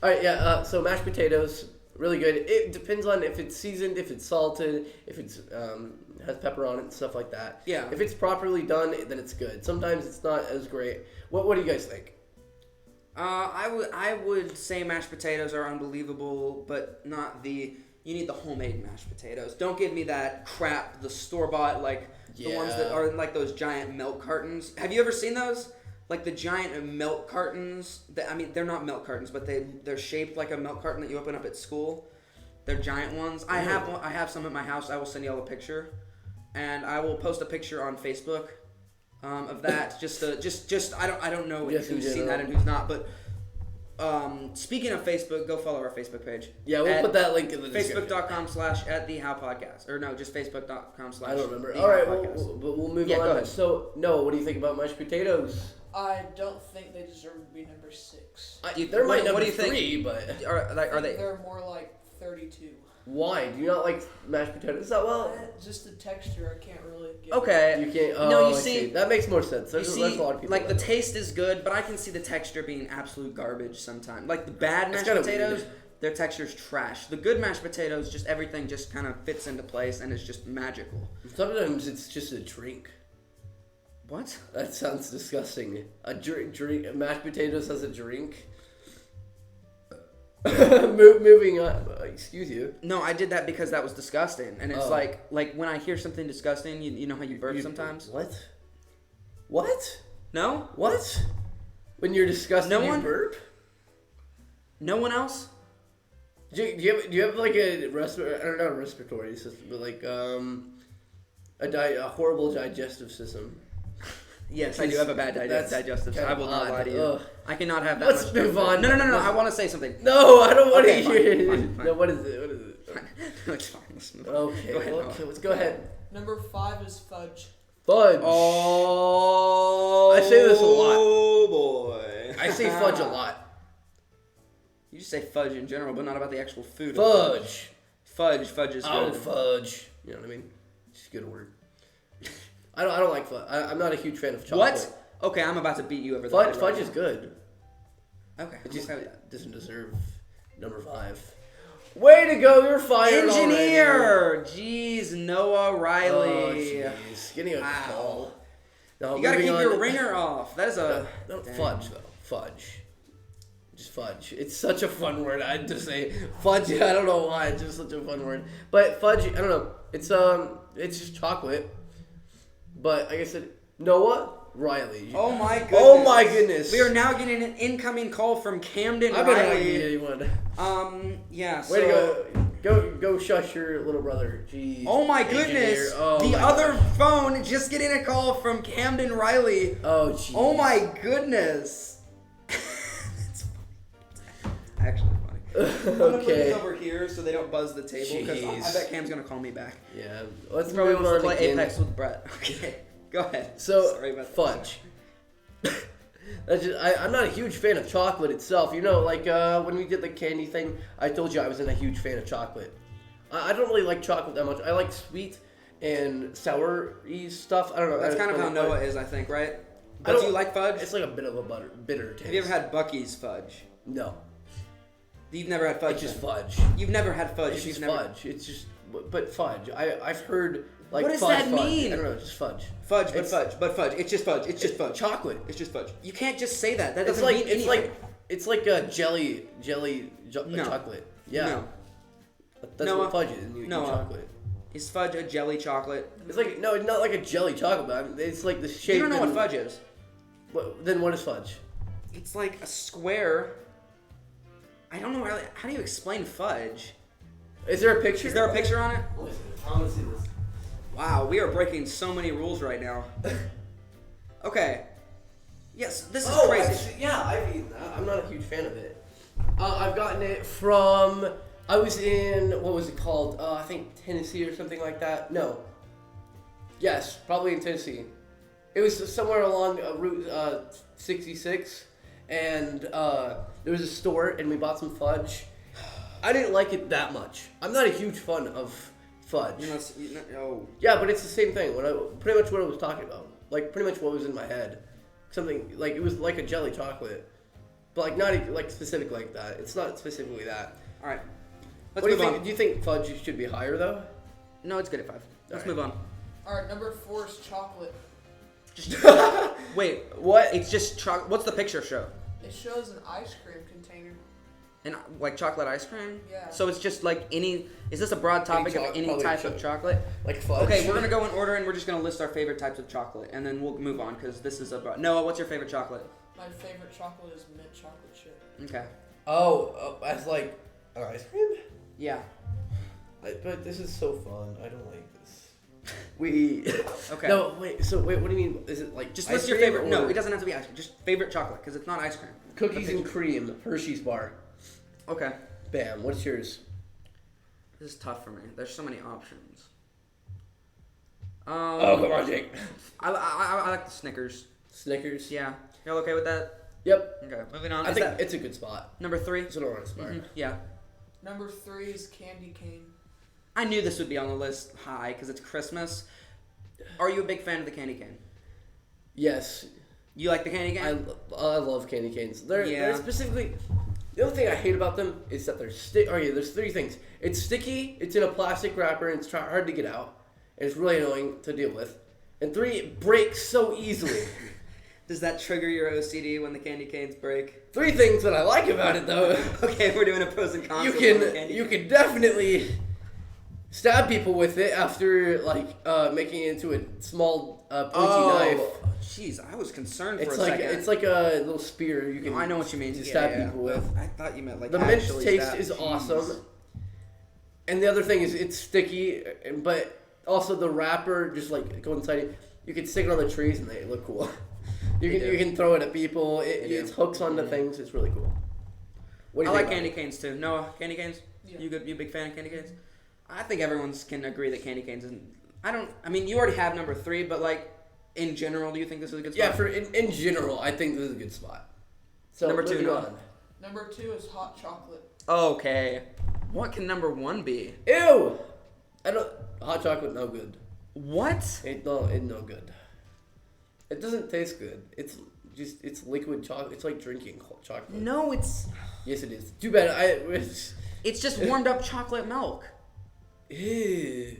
[SPEAKER 2] All right, yeah. So mashed potatoes, really good. It depends on if it's seasoned, if it's salted, if it's has pepper on it and stuff like that.
[SPEAKER 1] Yeah.
[SPEAKER 2] If it's properly done, then it's good. Sometimes it's not as great. What do you guys think?
[SPEAKER 1] I would say mashed potatoes are unbelievable, but not the. You need the homemade mashed potatoes. Don't give me that crap, the store bought the ones that are in like those giant milk cartons. Have you ever seen those? Like the giant milk cartons. They're not milk cartons, but they're shaped like a milk carton that you open up at school. They're giant ones. I have some at my house. I will send you all a picture, and I will post a picture on Facebook of that. I don't know who's seen that and who's not, but. Speaking of Facebook, go follow our Facebook page.
[SPEAKER 2] Yeah, we'll put that link in the description.
[SPEAKER 1] Facebook.com/@thehowpodcast. Or no, just Facebook.com/
[SPEAKER 2] I don't remember. All right, we'll move on.
[SPEAKER 1] Go ahead.
[SPEAKER 2] So, Noah, what do you think about mashed potatoes?
[SPEAKER 3] I don't think they deserve to be number 6.
[SPEAKER 2] They're my number
[SPEAKER 1] what do you
[SPEAKER 2] 3, but...
[SPEAKER 1] Are they?
[SPEAKER 3] They're more like 32.
[SPEAKER 2] Why? Do you not like mashed potatoes that well?
[SPEAKER 3] Just the texture, I can't really get.
[SPEAKER 1] Okay.
[SPEAKER 2] You can't... Oh,
[SPEAKER 1] no, you
[SPEAKER 2] I
[SPEAKER 1] see...
[SPEAKER 2] That makes more sense. There's a lot of people
[SPEAKER 1] like, the taste is good, but I can see the texture being absolute garbage sometimes. Like, the bad mashed
[SPEAKER 2] kinda
[SPEAKER 1] potatoes,
[SPEAKER 2] weird.
[SPEAKER 1] their texture's trash. The good mashed potatoes, just everything just kind of fits into place, and it's just magical.
[SPEAKER 2] Sometimes it's just a drink.
[SPEAKER 1] What?
[SPEAKER 2] That sounds disgusting. A drink mashed potatoes as a drink. Moving on. Excuse you.
[SPEAKER 1] No, I did that because that was disgusting, and it's like when I hear something disgusting, you know how you burp sometimes.
[SPEAKER 2] What?
[SPEAKER 1] No?
[SPEAKER 2] What? When you're disgusted, you burp?
[SPEAKER 1] No one else?
[SPEAKER 2] Do you have like a respiratory system, but like a horrible digestive system?
[SPEAKER 1] Yes, I do have a bad digestive system. I will not lie to you.
[SPEAKER 2] Ugh.
[SPEAKER 1] I cannot have that
[SPEAKER 2] Let's
[SPEAKER 1] much.
[SPEAKER 2] move on.
[SPEAKER 1] No. I want to say something.
[SPEAKER 2] No, I don't want to
[SPEAKER 1] Okay,
[SPEAKER 2] hear it.
[SPEAKER 1] fine.
[SPEAKER 2] No, what is it?
[SPEAKER 1] No, it's fine. Let's move on.
[SPEAKER 2] Okay,
[SPEAKER 1] Go ahead,
[SPEAKER 2] okay, let's go ahead.
[SPEAKER 3] Number 5 is fudge.
[SPEAKER 2] Fudge.
[SPEAKER 1] Oh,
[SPEAKER 2] I say this a lot.
[SPEAKER 1] Oh boy.
[SPEAKER 2] I say fudge a lot.
[SPEAKER 1] You just say fudge in general, but not about the actual food.
[SPEAKER 2] Fudge.
[SPEAKER 1] Fudge is
[SPEAKER 2] Oh,
[SPEAKER 1] good.
[SPEAKER 2] fudge. You know what I mean? It's a good word. I don't like fudge. I'm not a huge fan of chocolate.
[SPEAKER 1] What? Okay, I'm about to beat you over the head.
[SPEAKER 2] Fudge is good.
[SPEAKER 1] Okay.
[SPEAKER 2] It just
[SPEAKER 1] okay with that.
[SPEAKER 2] doesn't deserve number 5. Way to go! You're fired.
[SPEAKER 1] Engineer. Jeez, Noah Riley.
[SPEAKER 2] Oh, jeez. Getting a call. No,
[SPEAKER 1] You gotta keep
[SPEAKER 2] moving
[SPEAKER 1] your
[SPEAKER 2] on.
[SPEAKER 1] ringer off. That is a
[SPEAKER 2] No,
[SPEAKER 1] Dang.
[SPEAKER 2] fudge though. Fudge. Just fudge. It's such a fun word. I just say fudge. I don't know why. It's just such a fun word. But fudge. I don't know. It's just chocolate. But like I said, Noah Riley.
[SPEAKER 1] Oh my goodness.
[SPEAKER 2] Oh my goodness.
[SPEAKER 1] We are now getting an incoming call from Camden
[SPEAKER 2] I'm gonna
[SPEAKER 1] Riley.
[SPEAKER 2] get anyone.
[SPEAKER 1] Yeah.
[SPEAKER 2] Way to go shush your little brother. Jeez.
[SPEAKER 1] Oh my
[SPEAKER 2] Engineer.
[SPEAKER 1] goodness.
[SPEAKER 2] Oh
[SPEAKER 1] the
[SPEAKER 2] my
[SPEAKER 1] other
[SPEAKER 2] gosh.
[SPEAKER 1] phone just getting a call from Camden Riley.
[SPEAKER 2] Oh jeez.
[SPEAKER 1] Oh my goodness. That's actually funny. I'm gonna put this over here so they don't buzz the table because I
[SPEAKER 2] Jeez.
[SPEAKER 1] bet Cam's gonna call me back.
[SPEAKER 2] Yeah. Let's
[SPEAKER 1] He probably
[SPEAKER 2] move
[SPEAKER 1] wants
[SPEAKER 2] on
[SPEAKER 1] to play
[SPEAKER 2] again.
[SPEAKER 1] Apex with Brett. Okay. Go ahead.
[SPEAKER 2] So
[SPEAKER 1] Sorry about that.
[SPEAKER 2] fudge. I'm not a huge fan of chocolate itself. You know, like when we did the candy thing, I told you I wasn't a huge fan of chocolate. I don't really like chocolate that much. I like sweet and sour-y stuff. I don't know.
[SPEAKER 1] That's kind of how Noah is, I think, right? But do you like fudge?
[SPEAKER 2] It's like a bit of a bitter taste.
[SPEAKER 1] Have you ever had Bucky's fudge?
[SPEAKER 2] No.
[SPEAKER 1] You've never had fudge?
[SPEAKER 2] It's just
[SPEAKER 1] then?
[SPEAKER 2] fudge.
[SPEAKER 1] You've never had fudge?
[SPEAKER 2] It's
[SPEAKER 1] You've
[SPEAKER 2] just
[SPEAKER 1] never...
[SPEAKER 2] fudge. It's just, but fudge. I've heard like
[SPEAKER 1] What does
[SPEAKER 2] fudge.
[SPEAKER 1] that mean?
[SPEAKER 2] I don't know. Just fudge.
[SPEAKER 1] Fudge, but
[SPEAKER 2] It's-
[SPEAKER 1] fudge. It's just fudge. It's just fudge.
[SPEAKER 2] Chocolate.
[SPEAKER 1] It's just fudge. You can't just say that. That
[SPEAKER 2] It's
[SPEAKER 1] doesn't
[SPEAKER 2] like
[SPEAKER 1] mean anything.
[SPEAKER 2] it's like a jelly
[SPEAKER 1] No.
[SPEAKER 2] chocolate. Yeah.
[SPEAKER 1] No.
[SPEAKER 2] That's
[SPEAKER 1] Noah.
[SPEAKER 2] what fudge is. You
[SPEAKER 1] Noah.
[SPEAKER 2] chocolate.
[SPEAKER 1] Is fudge a jelly chocolate?
[SPEAKER 2] It's like no, it's not like a jelly chocolate. But I mean, it's like the shape.
[SPEAKER 1] You don't know what
[SPEAKER 2] and-
[SPEAKER 1] fudge is.
[SPEAKER 2] Then what is fudge?
[SPEAKER 1] It's like a square. I don't know how do you explain fudge?
[SPEAKER 2] Is there a picture?
[SPEAKER 1] Is there a picture on it?
[SPEAKER 2] I want to see this.
[SPEAKER 1] Wow, we are breaking so many rules right now. Okay. Yes, this is crazy.
[SPEAKER 2] I'm not a huge fan of it. I've gotten it from. I was in what was it called? I think Tennessee or something like that. No. Yes, probably in Tennessee. It was somewhere along Route 66, and there was a store, and we bought some fudge. I didn't like it that much. I'm not a huge fan of fudge.
[SPEAKER 1] Oh.
[SPEAKER 2] Yeah, but it's the same thing. Pretty much what I was talking about. Like pretty much what was in my head. Something like it was like a jelly chocolate, but like not like specific like that. It's not specifically that.
[SPEAKER 1] All right.
[SPEAKER 2] What do you think? Do you think fudge should be higher though?
[SPEAKER 1] No, it's good at 5. Let's move on.
[SPEAKER 3] All right, number 4 is chocolate.
[SPEAKER 1] Wait,
[SPEAKER 2] what?
[SPEAKER 1] It's just chocolate. What's the picture show?
[SPEAKER 3] It shows an ice cream container.
[SPEAKER 1] And like chocolate ice cream?
[SPEAKER 3] Yeah.
[SPEAKER 1] So it's just like any. Is this a broad topic of any type of chocolate?
[SPEAKER 2] Like fudge.
[SPEAKER 1] Okay, we're gonna go in order, and we're just gonna list our favorite types of chocolate, and then we'll move on because this is a broad. Noah, what's your favorite chocolate?
[SPEAKER 3] My favorite chocolate is mint chocolate chip.
[SPEAKER 1] Okay.
[SPEAKER 2] Oh, as like an ice cream?
[SPEAKER 1] Yeah.
[SPEAKER 2] But this is so fun. I don't like this. We.
[SPEAKER 1] Okay.
[SPEAKER 2] No, wait. So wait, what do you mean? Is it like
[SPEAKER 1] Just
[SPEAKER 2] ice
[SPEAKER 1] list your
[SPEAKER 2] cream
[SPEAKER 1] favorite.
[SPEAKER 2] or
[SPEAKER 1] No, it doesn't have to be ice cream. Just favorite chocolate because it's not ice cream.
[SPEAKER 2] Cookies and cream, Hershey's bar.
[SPEAKER 1] Okay.
[SPEAKER 2] Bam. What's yours?
[SPEAKER 1] This is tough for me. There's so many options.
[SPEAKER 2] Oh, come on, Jake.
[SPEAKER 1] I like the Snickers.
[SPEAKER 2] Snickers.
[SPEAKER 1] Yeah. Y'all okay with that?
[SPEAKER 2] Yep.
[SPEAKER 1] Okay. Moving on.
[SPEAKER 2] I think it's a good spot.
[SPEAKER 1] Number 3?
[SPEAKER 2] That's what I want to start.
[SPEAKER 1] Yeah.
[SPEAKER 3] Number 3 is candy cane.
[SPEAKER 1] I knew this would be on the list high because it's Christmas. Are you a big fan of the candy cane?
[SPEAKER 2] Yes.
[SPEAKER 1] You like the candy
[SPEAKER 2] I
[SPEAKER 1] cane?
[SPEAKER 2] love candy canes. They're specifically. The only thing I hate about them is that they're there's 3 things. It's sticky. It's in a plastic wrapper, and it's hard to get out. And it's really annoying to deal with. And 3, it breaks so easily.
[SPEAKER 1] Does that trigger your OCD when the candy canes break?
[SPEAKER 2] 3 things that I like about it, though.
[SPEAKER 1] Okay, we're doing a pros and cons.
[SPEAKER 2] You can definitely stab people with it after making it into a small pointy knife.
[SPEAKER 1] Jeez, I was concerned for
[SPEAKER 2] It's
[SPEAKER 1] a
[SPEAKER 2] like
[SPEAKER 1] second.
[SPEAKER 2] it's like a little spear you can.
[SPEAKER 1] I know what you mean.
[SPEAKER 2] To stab people with.
[SPEAKER 1] I thought you meant like
[SPEAKER 2] The mint
[SPEAKER 1] actually
[SPEAKER 2] taste
[SPEAKER 1] stab.
[SPEAKER 2] is
[SPEAKER 1] Jeez.
[SPEAKER 2] awesome. And the other thing is it's sticky, but also the wrapper just like go inside it. You can stick it on the trees and they look cool. You can throw it at people. It hooks onto things. It's really cool. What do you
[SPEAKER 1] I
[SPEAKER 2] think
[SPEAKER 1] like
[SPEAKER 2] about
[SPEAKER 1] candy canes too. Noah, candy canes?
[SPEAKER 3] Yeah.
[SPEAKER 1] You a big fan of candy canes? I think everyone can agree that candy canes isn't. I mean, you already have number 3, but like in general, do you think this is a good spot?
[SPEAKER 2] Yeah, for in general, I think this is a good spot. So
[SPEAKER 1] Number 2,
[SPEAKER 2] moving
[SPEAKER 1] Noah.
[SPEAKER 2] on.
[SPEAKER 3] Number 2 is hot chocolate.
[SPEAKER 1] Okay. What can number 1 be?
[SPEAKER 2] Ew! Hot chocolate no good.
[SPEAKER 1] What?
[SPEAKER 2] It's no good. It doesn't taste good. It's liquid chocolate. It's like drinking chocolate.
[SPEAKER 1] No, it's
[SPEAKER 2] Yes, it is. Too bad.
[SPEAKER 1] it's just warmed up chocolate milk.
[SPEAKER 2] Ew.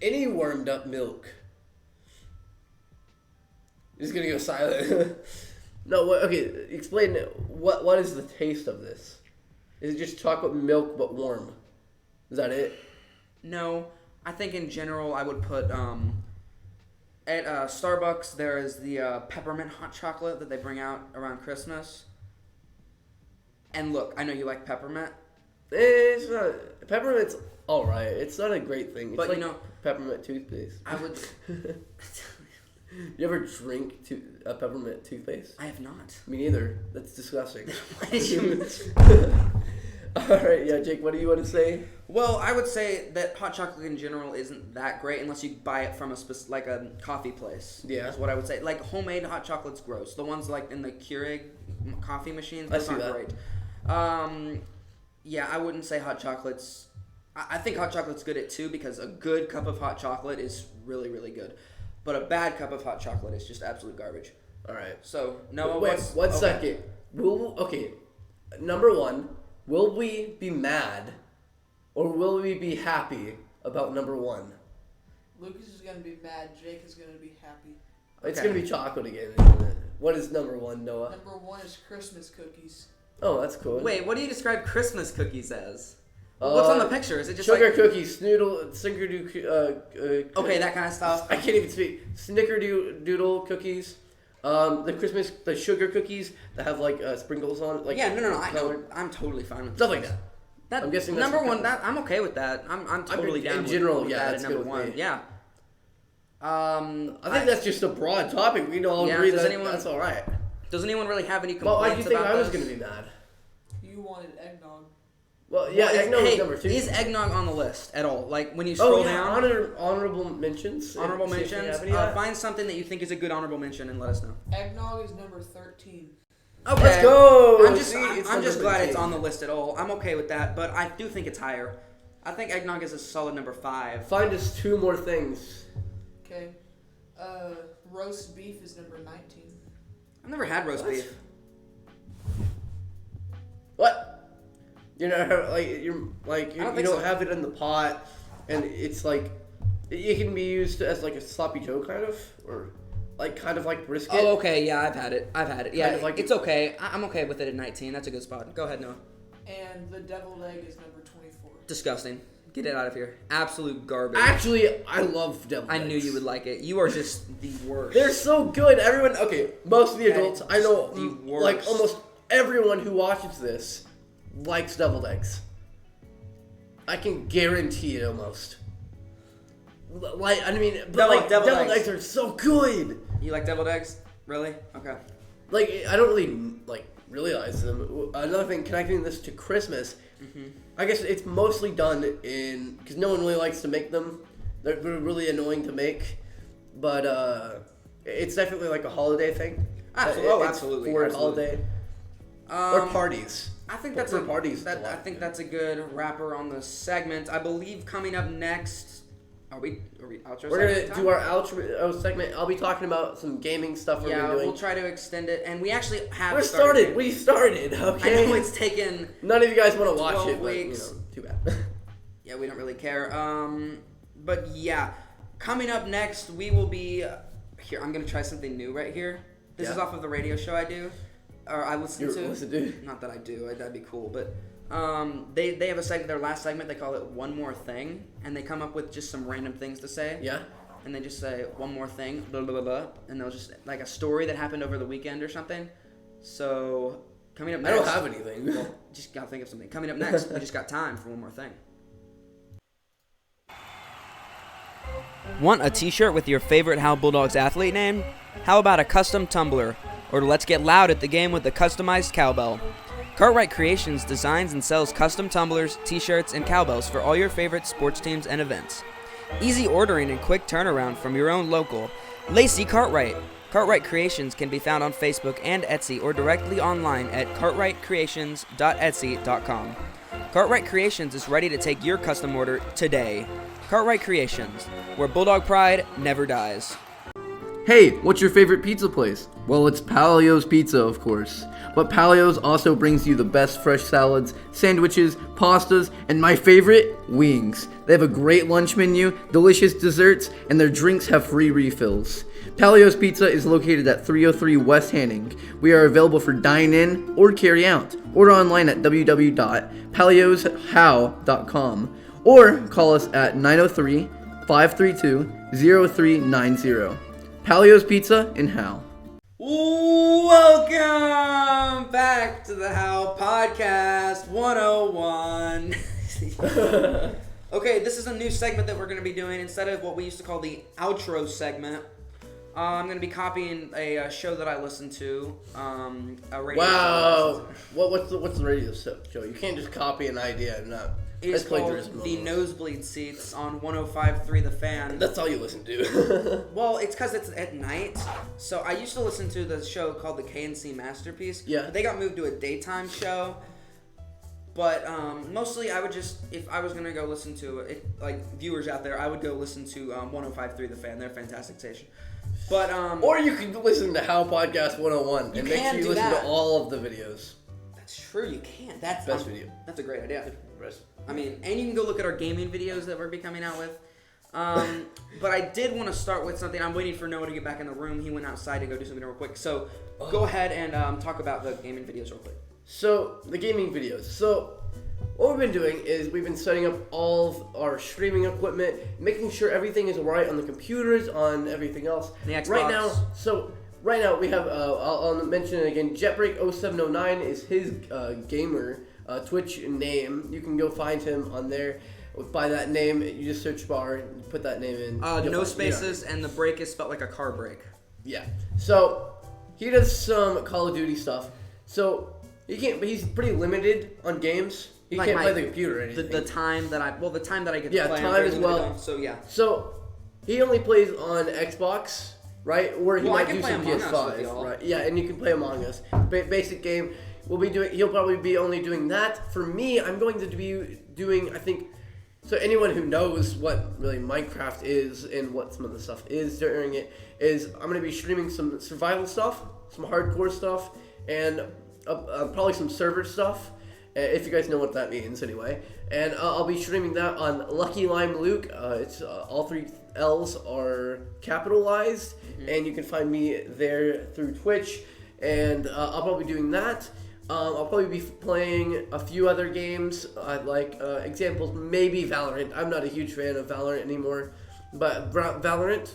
[SPEAKER 2] Any warmed up milk. Just gonna go silent. No, okay. Explain what is the taste of this? Is it just chocolate milk but warm? Is that it?
[SPEAKER 1] No, I think in general I would put at Starbucks there is the peppermint hot chocolate that they bring out around Christmas. And look, I know you like peppermint.
[SPEAKER 2] It's not peppermint's all right. It's not a great thing. It's
[SPEAKER 1] But,
[SPEAKER 2] like
[SPEAKER 1] you know,
[SPEAKER 2] peppermint toothpaste.
[SPEAKER 1] I would.
[SPEAKER 2] You ever drink a peppermint toothpaste?
[SPEAKER 1] I have not.
[SPEAKER 2] Me neither. That's disgusting.
[SPEAKER 1] Why did you-
[SPEAKER 2] All right, yeah, Jake. What do you want to say?
[SPEAKER 1] Well, I would say that hot chocolate in general isn't that great unless you buy it from like a coffee place.
[SPEAKER 2] Yeah.
[SPEAKER 1] That's what I would say. Like homemade hot chocolate's gross. The ones like in the Keurig coffee machines,
[SPEAKER 2] I
[SPEAKER 1] those
[SPEAKER 2] see
[SPEAKER 1] aren't
[SPEAKER 2] that.
[SPEAKER 1] great. Yeah, I wouldn't say hot chocolate's. I think hot chocolate's good at 2 because a good cup of hot chocolate is really, really good. But a bad cup of hot chocolate is just absolute garbage.
[SPEAKER 2] All right.
[SPEAKER 1] So, Noah,
[SPEAKER 2] Wait, one second. Number 1, will we be mad or will we be happy about number 1?
[SPEAKER 3] Lucas is gonna be mad. Jake is gonna be happy.
[SPEAKER 2] It's
[SPEAKER 1] Okay.
[SPEAKER 2] going to be chocolate again, isn't it? What is number 1, Noah?
[SPEAKER 3] Number 1 is Christmas cookies.
[SPEAKER 2] Oh, that's cool.
[SPEAKER 1] Wait, what do you describe Christmas cookies as? What's on the picture? Is it just
[SPEAKER 2] sugar
[SPEAKER 1] like
[SPEAKER 2] cookies, snickerdoodle,
[SPEAKER 1] okay, that kind of stuff?
[SPEAKER 2] I can't even speak. Snickerdoodle cookies. The sugar cookies that have like sprinkles on it. Like
[SPEAKER 1] Yeah, no.
[SPEAKER 2] colored.
[SPEAKER 1] I'm totally fine with
[SPEAKER 2] Stuff
[SPEAKER 1] those.
[SPEAKER 2] like that.
[SPEAKER 1] That.
[SPEAKER 2] I'm guessing that's
[SPEAKER 1] number
[SPEAKER 2] what
[SPEAKER 1] 1.
[SPEAKER 2] counts.
[SPEAKER 1] That I'm okay with that. I'm totally down.
[SPEAKER 2] In
[SPEAKER 1] with-
[SPEAKER 2] general,
[SPEAKER 1] with
[SPEAKER 2] yeah,
[SPEAKER 1] that at
[SPEAKER 2] that's
[SPEAKER 1] number
[SPEAKER 2] good with
[SPEAKER 1] 1.
[SPEAKER 2] me.
[SPEAKER 1] Yeah.
[SPEAKER 2] I think that's just a broad topic. We all
[SPEAKER 1] Yeah,
[SPEAKER 2] agree
[SPEAKER 1] does
[SPEAKER 2] that
[SPEAKER 1] anyone-
[SPEAKER 2] that's all right.
[SPEAKER 1] Does anyone really have any
[SPEAKER 2] Well,
[SPEAKER 1] complaints
[SPEAKER 2] why do you think
[SPEAKER 1] about
[SPEAKER 2] I was
[SPEAKER 1] this?
[SPEAKER 2] going to be mad?
[SPEAKER 3] You wanted eggnog.
[SPEAKER 2] Well, yeah,
[SPEAKER 1] Well,
[SPEAKER 2] eggnog
[SPEAKER 1] hey,
[SPEAKER 2] is number 2.
[SPEAKER 1] Is eggnog on the list at all? Like when you scroll down,
[SPEAKER 2] honorable mentions.
[SPEAKER 1] honorable
[SPEAKER 2] See if we
[SPEAKER 1] mentions.
[SPEAKER 2] have any yet.
[SPEAKER 1] Find something that you think is a good honorable mention and let us know.
[SPEAKER 3] Eggnog is number 13.
[SPEAKER 1] Okay.
[SPEAKER 2] Let's go.
[SPEAKER 1] I'm just
[SPEAKER 2] See, it's
[SPEAKER 1] I'm just
[SPEAKER 2] number
[SPEAKER 1] glad it's
[SPEAKER 2] 13.
[SPEAKER 1] on the list at all. I'm okay with that, but I do think it's higher. I think eggnog is a solid number 5.
[SPEAKER 2] Find us 2 more things.
[SPEAKER 3] Okay. Roast beef is number 19.
[SPEAKER 1] I've never had roast beef.
[SPEAKER 2] What? You know, you don't have it in the pot, and it's like it can be used as like a sloppy Joe kind of, or kind of like brisket.
[SPEAKER 1] Oh, okay, yeah, I've had it. Yeah,
[SPEAKER 2] Kind of like
[SPEAKER 1] it's okay. I'm okay with it at 19. That's a good spot. Go ahead, Noah.
[SPEAKER 3] And the deviled egg is number 24.
[SPEAKER 1] Disgusting. Get it out of here. Absolute garbage.
[SPEAKER 2] Actually, I love deviled eggs.
[SPEAKER 1] I knew you would like it. You are just the worst.
[SPEAKER 2] They're so good. Everyone, most of the adults I know,
[SPEAKER 1] the worst.
[SPEAKER 2] like almost everyone who watches this likes deviled eggs. I can guarantee it almost. Deviled eggs are so good.
[SPEAKER 1] You like deviled eggs? Really? Okay.
[SPEAKER 2] I don't really realize them. Another thing, connecting this to Christmas, I guess it's mostly done because no one really likes to make them. They're really annoying to make, but it's definitely like a holiday thing.
[SPEAKER 1] Absolutely.
[SPEAKER 2] For a holiday or parties.
[SPEAKER 1] I think
[SPEAKER 2] that's
[SPEAKER 1] that's
[SPEAKER 2] parties.
[SPEAKER 1] I think that's a good wrapper on the segment. I believe coming up next. Are we outro?
[SPEAKER 2] We're gonna do our outro segment. I'll be talking about some gaming stuff we're doing.
[SPEAKER 1] We'll try to extend it, and we actually have.
[SPEAKER 2] We started. Okay.
[SPEAKER 1] I know it's taken.
[SPEAKER 2] None of you guys want to watch it,
[SPEAKER 1] weeks.
[SPEAKER 2] but too bad.
[SPEAKER 1] Yeah, we don't really care. But yeah, coming up next, we will be here. I'm gonna try something new right here. This is off of the radio show I do, or I listen to. Not that I do. That'd be cool, but. They have a segment, their last segment, they call it One More Thing, and they come up with just some random things to say.
[SPEAKER 2] Yeah.
[SPEAKER 1] And they just say, one more thing, blah, blah, blah, blah, and they'll just, like a story that happened over the weekend or something. So, coming up next.
[SPEAKER 2] I don't have anything.
[SPEAKER 1] Well, just gotta think of something. Coming up next, we just got time for one more thing. Want a t-shirt with your favorite Hal Bulldogs athlete name? How about a custom tumbler? Or let's get loud at the game with the customized cowbell. Cartwright Creations designs and sells custom tumblers, t-shirts, and cowbells for all your favorite sports teams and events. Easy ordering and quick turnaround from your own local. Lacey Cartwright. Cartwright Creations can be found on Facebook and Etsy or directly online at cartwrightcreations.etsy.com. Cartwright Creations is ready to take your custom order today. Cartwright Creations, where Bulldog pride never dies.
[SPEAKER 2] Hey, what's your favorite pizza place? Well, it's Palio's Pizza, of course. But Palio's also brings you the best fresh salads, sandwiches, pastas, and my favorite, wings. They have a great lunch menu, delicious desserts, and their drinks have free refills. Palio's Pizza is located at 303 West Hanning. We are available for dine-in or carry-out. Order online at www.palioshow.com or call us at 903-532-0390. Palio's Pizza in Hal.
[SPEAKER 1] Welcome back to the Hal Podcast 101. Okay, this is a new segment that we're going to be doing. Instead of what we used to call the outro segment, I'm going to be copying a show that I listen to. A radio
[SPEAKER 2] show. What's the radio show? You can't just copy an idea and not.
[SPEAKER 1] It's called The Nosebleed Seats on 105.3 The Fan.
[SPEAKER 2] That's all you listen to.
[SPEAKER 1] Well, it's because it's at night. So I used to listen to the show called the KNC Masterpiece.
[SPEAKER 2] Yeah.
[SPEAKER 1] But they got moved to a daytime show. But mostly I would just, if I was going to go listen to it, like viewers out there, I would go listen to 105.3 The Fan. They're a fantastic station. But
[SPEAKER 2] or you could listen to Hal Podcast 101 and make sure you listen to all of the videos.
[SPEAKER 1] That's true, you can. That's
[SPEAKER 2] best video.
[SPEAKER 1] That's a great idea.
[SPEAKER 2] Best.
[SPEAKER 1] I mean, and you can go look at our gaming videos that we're be coming out with. But I did want to start with something. I'm waiting for Noah to get back in the room. He went outside to go do something real quick. So go ahead and talk about the gaming videos real quick.
[SPEAKER 2] So, the gaming videos. So, what we've been doing is we've been setting up all of our streaming equipment, making sure everything is right on the computers, on everything else.
[SPEAKER 1] The Xbox.
[SPEAKER 2] Right now we have, I'll mention it again, Jetbreak0709 is his gamer Twitch name. You can go find him on there. By that name, you just search bar and put that name in.
[SPEAKER 1] No spaces, and the break is spelled like a car break.
[SPEAKER 2] Yeah. So, he does some Call of Duty stuff. So, he's pretty limited on games. He can't play the computer or anything.
[SPEAKER 1] The time that I get to play.
[SPEAKER 2] Yeah, time as well.
[SPEAKER 1] So, yeah.
[SPEAKER 2] So, he only plays on Xbox, right? Or he might do some PS5, right? Yeah, and you can play Among Us. Basic game. He'll probably be only doing that. For me, I'm going to be doing, I think, So anyone who knows what really Minecraft is and what some of the stuff is during it is I'm going to be streaming some survival stuff, some hardcore stuff, and probably some server stuff, if you guys know what that means anyway. And I'll be streaming that on Lucky Lime Luke. It's all 3 L's are capitalized, and you can find me there through Twitch. And I'll probably be doing that. I'll probably be playing a few other games, like examples, maybe Valorant. I'm not a huge fan of Valorant anymore, but Valorant,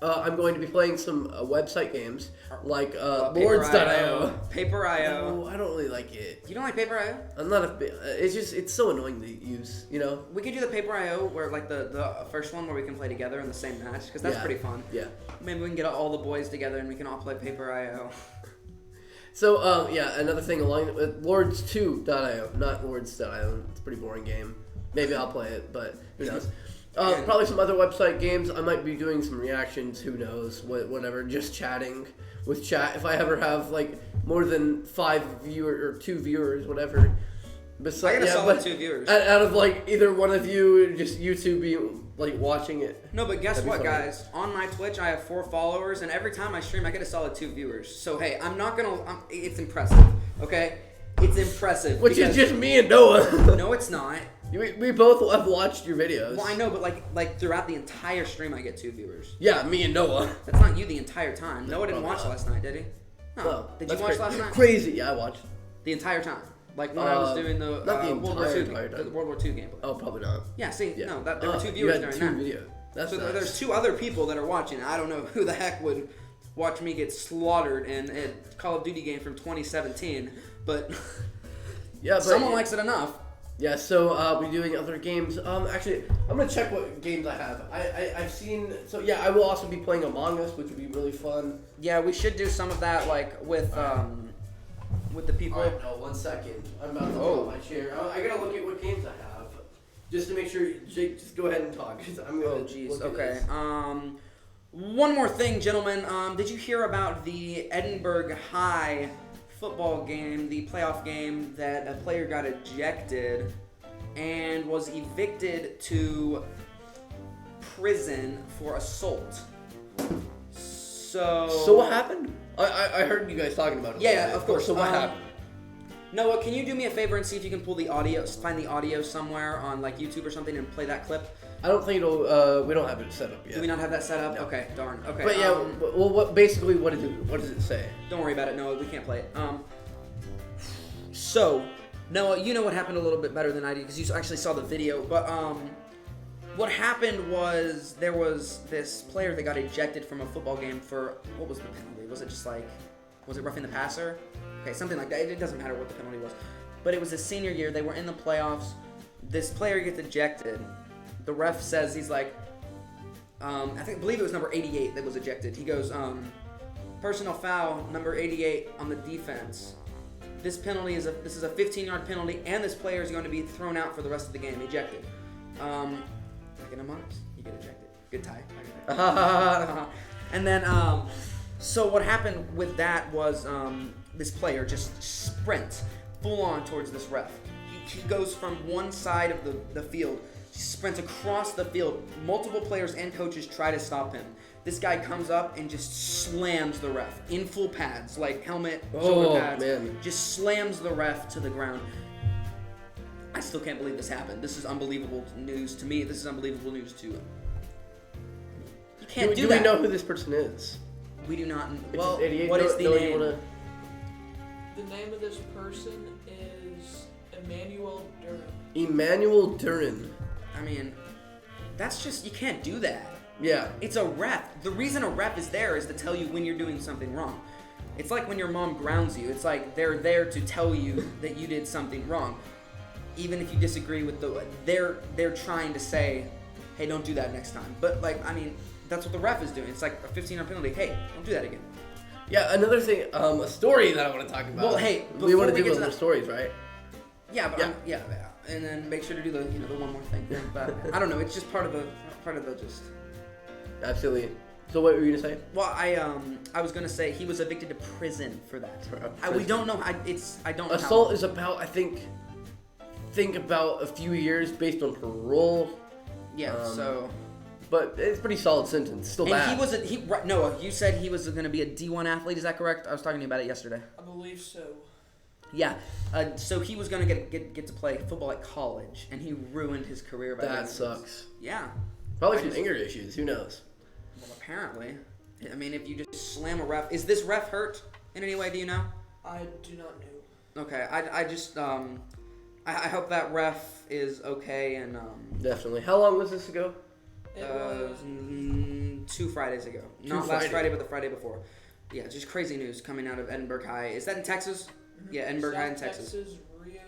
[SPEAKER 2] I'm going to be playing some website games, like Lords.io.
[SPEAKER 1] Paper.io.
[SPEAKER 2] No, I don't really like it.
[SPEAKER 1] You don't like Paper.io?
[SPEAKER 2] I'm not a it's so annoying to use, you know?
[SPEAKER 1] We could do the Paper.io, where like the first one where we can play together in the same match, because that's pretty fun.
[SPEAKER 2] Yeah.
[SPEAKER 1] Maybe we can get all the boys together and we can all play Paper.io.
[SPEAKER 2] So, another thing along with Lords2.io, not Lords.io. It's a pretty boring game. Maybe I'll play it, but who knows. Probably some other website games. I might be doing some reactions, who knows, whatever, just chatting with chat. If I ever have, like, more than 5 viewers or 2 viewers, whatever.
[SPEAKER 1] Besides, I got a solid 2 viewers.
[SPEAKER 2] Out of, like, either one of you, just you two be, like, watching it.
[SPEAKER 1] No, but guess what, guys? On my Twitch, I have 4 followers, and every time I stream, I get a solid 2 viewers. So, hey, it's impressive, okay? It's impressive.
[SPEAKER 2] Which is just me and Noah.
[SPEAKER 1] No, it's not.
[SPEAKER 2] We both have watched your videos.
[SPEAKER 1] Well, I know, but like throughout the entire stream, I get 2 viewers.
[SPEAKER 2] Yeah, me and Noah.
[SPEAKER 1] That's not you the entire time. Noah didn't watch last night, did he? No.
[SPEAKER 2] Well,
[SPEAKER 1] did you watch last night?
[SPEAKER 2] Crazy. Yeah, I watched.
[SPEAKER 1] The entire time. Like when I was doing the World War II gameplay.
[SPEAKER 2] Oh, probably not.
[SPEAKER 1] Yeah, see, no, there were 2 viewers during that.
[SPEAKER 2] Videos. That's
[SPEAKER 1] so
[SPEAKER 2] nice.
[SPEAKER 1] There's 2 other people that are watching. I don't know who the heck would watch me get slaughtered in a Call of Duty game from 2017, but someone likes it enough.
[SPEAKER 2] Yeah, so we're doing other games. Actually, I'm gonna check what games I have. I've seen. So yeah, I will also be playing Among Us, which would be really fun.
[SPEAKER 1] Yeah, we should do some of that, like with the people.
[SPEAKER 2] Alright, no, 1 second. I'm about to pull out my chair. I gotta look at what games I have, just to make sure. Jake, just go ahead and talk. I'm gonna.
[SPEAKER 1] Oh, jeez. Okay. One more thing, gentlemen. Did you hear about the Edinburgh High football game, the playoff game, that a player got ejected and was evicted to prison for assault? So
[SPEAKER 2] what happened? I heard you guys talking about it.
[SPEAKER 1] Yeah, of course.
[SPEAKER 2] So what happened?
[SPEAKER 1] Noah, can you do me a favor and see if you can pull the audio, find the audio somewhere on like YouTube or something and play that clip?
[SPEAKER 2] I don't think it'll. We don't have it set up yet.
[SPEAKER 1] Do we not have that set up?
[SPEAKER 2] No.
[SPEAKER 1] Okay, darn. Okay.
[SPEAKER 2] But yeah, well, what does it say?
[SPEAKER 1] Don't worry about it, Noah. We can't play it. So, Noah, you know what happened a little bit better than I did because you actually saw the video. But what happened was there was this player that got ejected from a football game for, what was the penalty? Was it roughing the passer? Okay, something like that. It doesn't matter what the penalty was. But it was his senior year. They were in the playoffs. This player gets ejected. The ref says, he's like, I believe it was number 88 that was ejected. He goes, personal foul, number 88 on the defense. This penalty is a 15-yard penalty, and this player is going to be thrown out for the rest of the game, ejected. Like in Among Us, you get ejected. Good tie. And then, so what happened with that was this player just sprints full on towards this ref. He goes from one side of the field, sprints across the field. Multiple players and coaches try to stop him. This guy comes up and just slams the ref in full pads, like helmet, shoulder pads. Man. Just slams the ref to the ground. I still can't believe this happened. This is unbelievable news to me. This is unbelievable news to you. You can't do that.
[SPEAKER 2] Do we know who this person is?
[SPEAKER 1] We do not.
[SPEAKER 2] Well,
[SPEAKER 1] what is the name?
[SPEAKER 3] The name of this person is Emmanuel Duran.
[SPEAKER 2] Emmanuel Duran.
[SPEAKER 1] I mean, that's just, you can't do that.
[SPEAKER 2] Yeah.
[SPEAKER 1] It's a ref. The reason a ref is there is to tell you when you're doing something wrong. It's like when your mom grounds you. It's like they're there to tell you that you did something wrong. Even if you disagree with they're trying to say, hey, don't do that next time. But like, I mean, that's what the ref is doing. It's like a 15-yard penalty. Hey, don't do that again.
[SPEAKER 2] Yeah, another thing, a story that I want to talk about.
[SPEAKER 1] Well, hey,
[SPEAKER 2] we want to do other stories, right?
[SPEAKER 1] Yeah, but yeah. And then make sure to do the one more thing. But I don't know. It's just part of the just.
[SPEAKER 2] Absolutely. So what were you gonna say?
[SPEAKER 1] Well, I was gonna say he was evicted to prison for that. We don't know. I don't know.
[SPEAKER 2] Assault is about, I think, think about a few years based on parole.
[SPEAKER 1] Yeah.
[SPEAKER 2] But it's a pretty solid sentence. Still
[SPEAKER 1] And
[SPEAKER 2] bad.
[SPEAKER 1] Noah, you said he was going to be a D1 athlete. Is that correct? I was talking to you about it yesterday.
[SPEAKER 3] I believe so.
[SPEAKER 1] Yeah. So he was going to get to play football at college, and he ruined his career.
[SPEAKER 2] That sucks.
[SPEAKER 1] Yeah.
[SPEAKER 2] Probably some anger issues. Who knows?
[SPEAKER 1] Well, apparently. I mean, if you just slam a ref, is this ref hurt in any way? Do you know?
[SPEAKER 3] I do not know.
[SPEAKER 1] Okay. I just I hope that ref is okay and
[SPEAKER 2] Definitely. How long was this ago?
[SPEAKER 3] It was
[SPEAKER 1] 2 Fridays ago. Not last Friday, but the Friday before. Yeah, just crazy news coming out of Edinburgh High. Is that in Texas?
[SPEAKER 3] Mm-hmm.
[SPEAKER 1] Yeah, Edinburgh High in
[SPEAKER 3] Texas, Rio,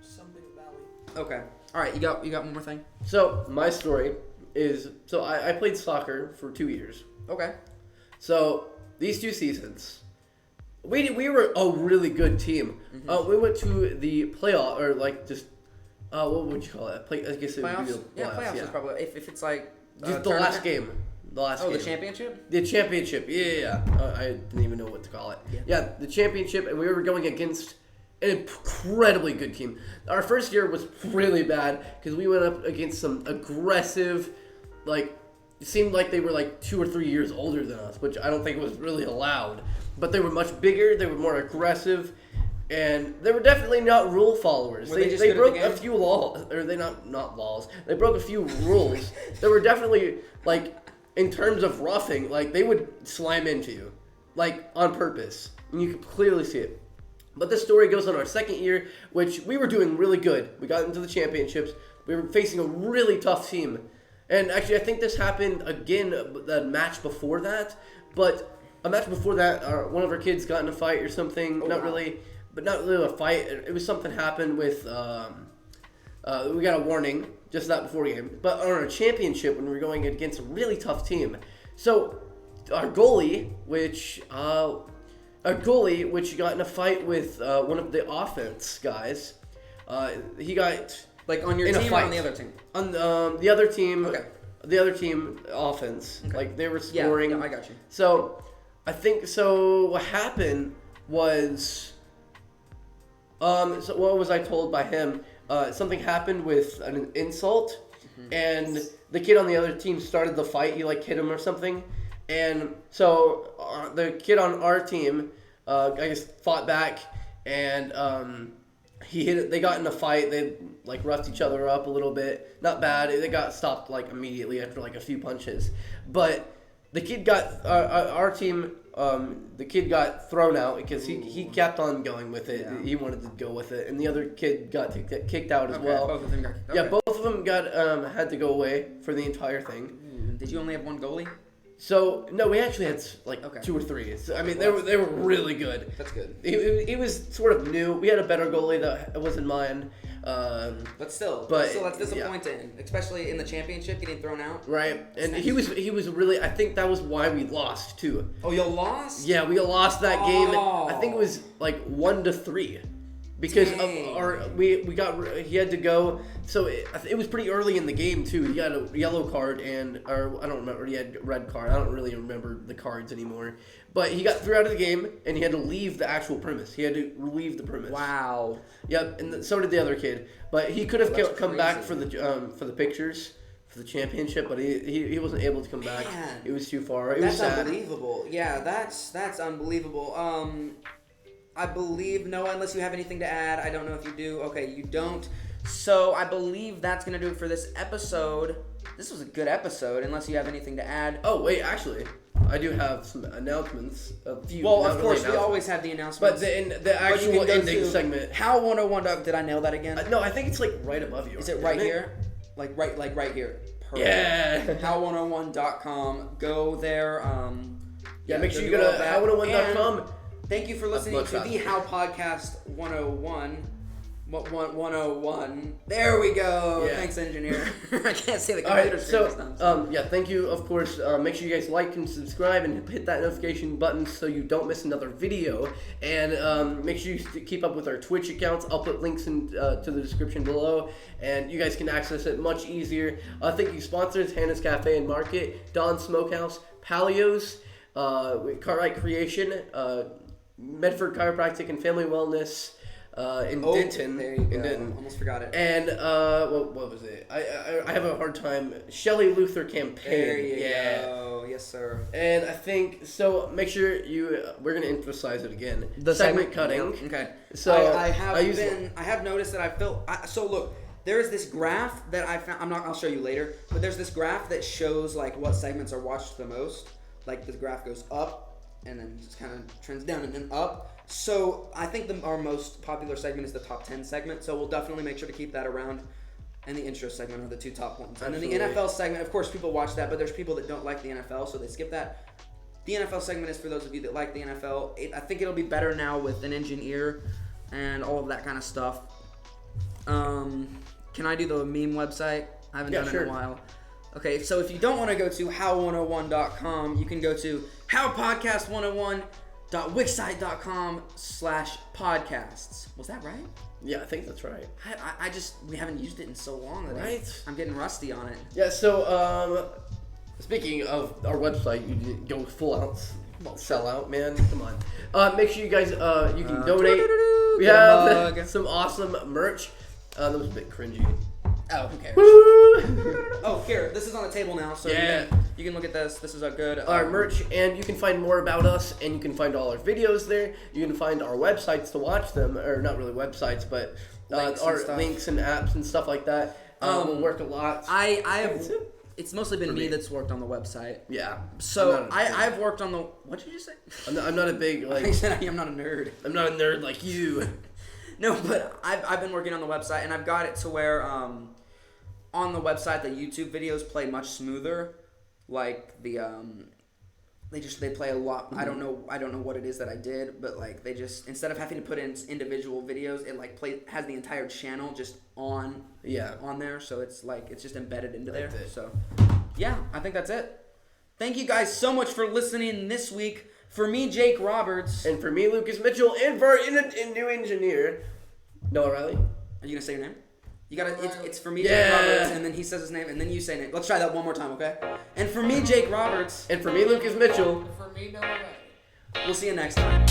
[SPEAKER 3] something Valley.
[SPEAKER 1] Okay. All right, you got one more thing?
[SPEAKER 2] So my story is I played soccer for 2 years.
[SPEAKER 1] Okay.
[SPEAKER 2] So these 2 seasons, we were a really good team. We went to the playoff or like just what would you call it? I guess it would be the
[SPEAKER 1] Playoffs? Yeah, playoffs is probably if it's like
[SPEAKER 2] just the last game. The last game.
[SPEAKER 1] The championship?
[SPEAKER 2] The championship. Yeah. I didn't even know what to call it. Yeah, the championship, and we were going against an incredibly good team. Our first year was really bad because we went up against some aggressive, like, it seemed like they were like 2 or 3 years older than us, which I don't think was really allowed. But they were much bigger, they were more aggressive, and they were definitely not rule followers. They broke a few laws, or they not laws. They broke a few rules. They were definitely like, in terms of roughing, like they would slam into you, like on purpose, and you could clearly see it. But this story goes on our second year, which we were doing really good. We got into the championships. We were facing a really tough team. And actually, I think this happened again the match before that. But a match before that, one of our kids got in a fight or something. Not really a fight. It was something happened with, we got a warning just that before the game. But on our championship, when we were going against a really tough team. So our goalie, which got in a fight with one of the offense guys. He got
[SPEAKER 1] like on your team or on the other team?
[SPEAKER 2] On the other team.
[SPEAKER 1] Okay.
[SPEAKER 2] The other team offense. Okay. Like they were scoring.
[SPEAKER 1] Yeah, I got you.
[SPEAKER 2] So I think what happened was so what was I told by him? Something happened with an insult, and the kid on the other team started the fight. He like hit him or something. And so the kid on our team, I guess, fought back, and he hit it. They got in a fight. They like roughed each other up a little bit. Not bad. They got stopped like immediately after like a few punches. But the kid got our team. The kid got thrown out because he kept on going with it. Yeah. He wanted to go with it, and the other kid got kicked out as well.
[SPEAKER 1] Both of them got kicked out.
[SPEAKER 2] Yeah, both of them got had to go away for the entire thing.
[SPEAKER 1] Did you only have one goalie?
[SPEAKER 2] So no, we actually had like 2 or 3. So, I mean, they were really good.
[SPEAKER 1] That's good.
[SPEAKER 2] He was sort of new. We had a better goalie that wasn't mine.
[SPEAKER 1] But still, that's disappointing, especially in the championship, getting thrown out.
[SPEAKER 2] Right, and he was really. I think that was why we lost too.
[SPEAKER 1] Oh, you lost?
[SPEAKER 2] Yeah, we lost that game. I think it was like 1-3. Because of he had to go. So it was pretty early in the game too. He got a yellow card or I don't remember. He had a red card. I don't really remember the cards anymore. But he got thrown out of the game and he had to leave the actual premise. He had to leave the premise.
[SPEAKER 1] Wow.
[SPEAKER 2] Yep, and so did the other kid. But he could have come back for the pictures for the championship, but he wasn't able to come back. It was too far. It was sad.
[SPEAKER 1] Unbelievable. Yeah, that's unbelievable. I believe, Noah, unless you have anything to add. I don't know if you do. Okay, you don't. So I believe that's going to do it for this episode. This was a good episode, unless you have anything to add.
[SPEAKER 2] Oh, wait, actually, I do have some announcements.
[SPEAKER 1] Well, of course, we always have the announcements.
[SPEAKER 2] But the actual ending segment.
[SPEAKER 1] How 101. Did I nail that again?
[SPEAKER 2] No, I think it's like right above you.
[SPEAKER 1] Is it right here? Like right here. Perfect.
[SPEAKER 2] Yeah.
[SPEAKER 1] How101.com. Go there.
[SPEAKER 2] Make sure you go to how101.com.
[SPEAKER 1] Thank you for listening to the How Podcast 101. 101. There we go.
[SPEAKER 2] Yeah.
[SPEAKER 1] Thanks, engineer. I can't say the computer
[SPEAKER 2] this time. Thank you, of course. Make sure you guys like and subscribe and hit that notification button so you don't miss another video. And make sure you keep up with our Twitch accounts. I'll put links to the description below, and you guys can access it much easier. Thank you, sponsors: Hannah's Cafe and Market, Don's Smokehouse, Palio's, Cartwright Creation, Medford Chiropractic and Family Wellness, in Denton.
[SPEAKER 1] There you go.
[SPEAKER 2] In Denton.
[SPEAKER 1] Almost forgot it.
[SPEAKER 2] And what was it? I have a hard time. Shelley Luther campaign.
[SPEAKER 1] There you go. Yes, sir.
[SPEAKER 2] And I think so. Make sure we're gonna emphasize it again.
[SPEAKER 1] The
[SPEAKER 2] segment cutting.
[SPEAKER 1] Yeah, okay.
[SPEAKER 2] So
[SPEAKER 1] I have noticed that so look, there is this graph that I found. I'll show you later. But there's this graph that shows like what segments are watched the most. Like the graph goes up and then just kind of trends down and then up. So I think our most popular segment is the top 10 segment. So we'll definitely make sure to keep that around. And the intro segment are the two top ones. And then the NFL segment, of course, people watch that, but there's people that don't like the NFL, so they skip that. The NFL segment is for those of you that like the NFL. I think it'll be better now with an engineer and all of that kind of stuff. Can I do the meme website? I haven't done it in a while. Okay, so if you don't want to go to how101.com, you can go to howpodcast101.wixsite.com/podcasts. Was that right?
[SPEAKER 2] Yeah, I think that's right.
[SPEAKER 1] We haven't used it in so long that
[SPEAKER 2] Right.
[SPEAKER 1] I'm getting rusty on it.
[SPEAKER 2] Yeah, so speaking of our website, you didn't go full out sell out, man. Come on. Make sure you guys you can donate. We have some awesome merch. That was a bit cringy.
[SPEAKER 1] Oh, who cares?
[SPEAKER 2] Woo!
[SPEAKER 1] Oh, here. This is on the table now, so
[SPEAKER 2] Yeah.
[SPEAKER 1] you can look at this. This is a good...
[SPEAKER 2] Our merch, and you can find more about us, and you can find all our videos there. You can find our websites to watch them, or not really websites, but our links and apps and stuff like that. We'll work a lot.
[SPEAKER 1] I have... It's mostly been me that's worked on the website.
[SPEAKER 2] Yeah.
[SPEAKER 1] So I've worked on the... What did you say?
[SPEAKER 2] I'm not a big, like...
[SPEAKER 1] I said I'm not a nerd.
[SPEAKER 2] I'm not a nerd like you.
[SPEAKER 1] No, but I've been working on the website, and I've got it to where on the website the YouTube videos play much smoother. Like the they play a lot. I don't know what it is that I did, but like they just, instead of having to put in individual videos, it like has the entire channel just on there, so it's just embedded into there. So yeah, I think that's it. Thank you guys so much for listening this week. For me, Jake Roberts.
[SPEAKER 2] And for me, Lucas Mitchell. And for our new engineer, Noah Riley.
[SPEAKER 1] Are you gonna say your name? You gotta. It's for me, Jake Roberts, and then he says his name, and then you say name. Let's try that one more time, okay? And for me, Jake Roberts.
[SPEAKER 2] And for me, Lucas Mitchell.
[SPEAKER 3] For me, Noah Riley.
[SPEAKER 1] We'll see you next time.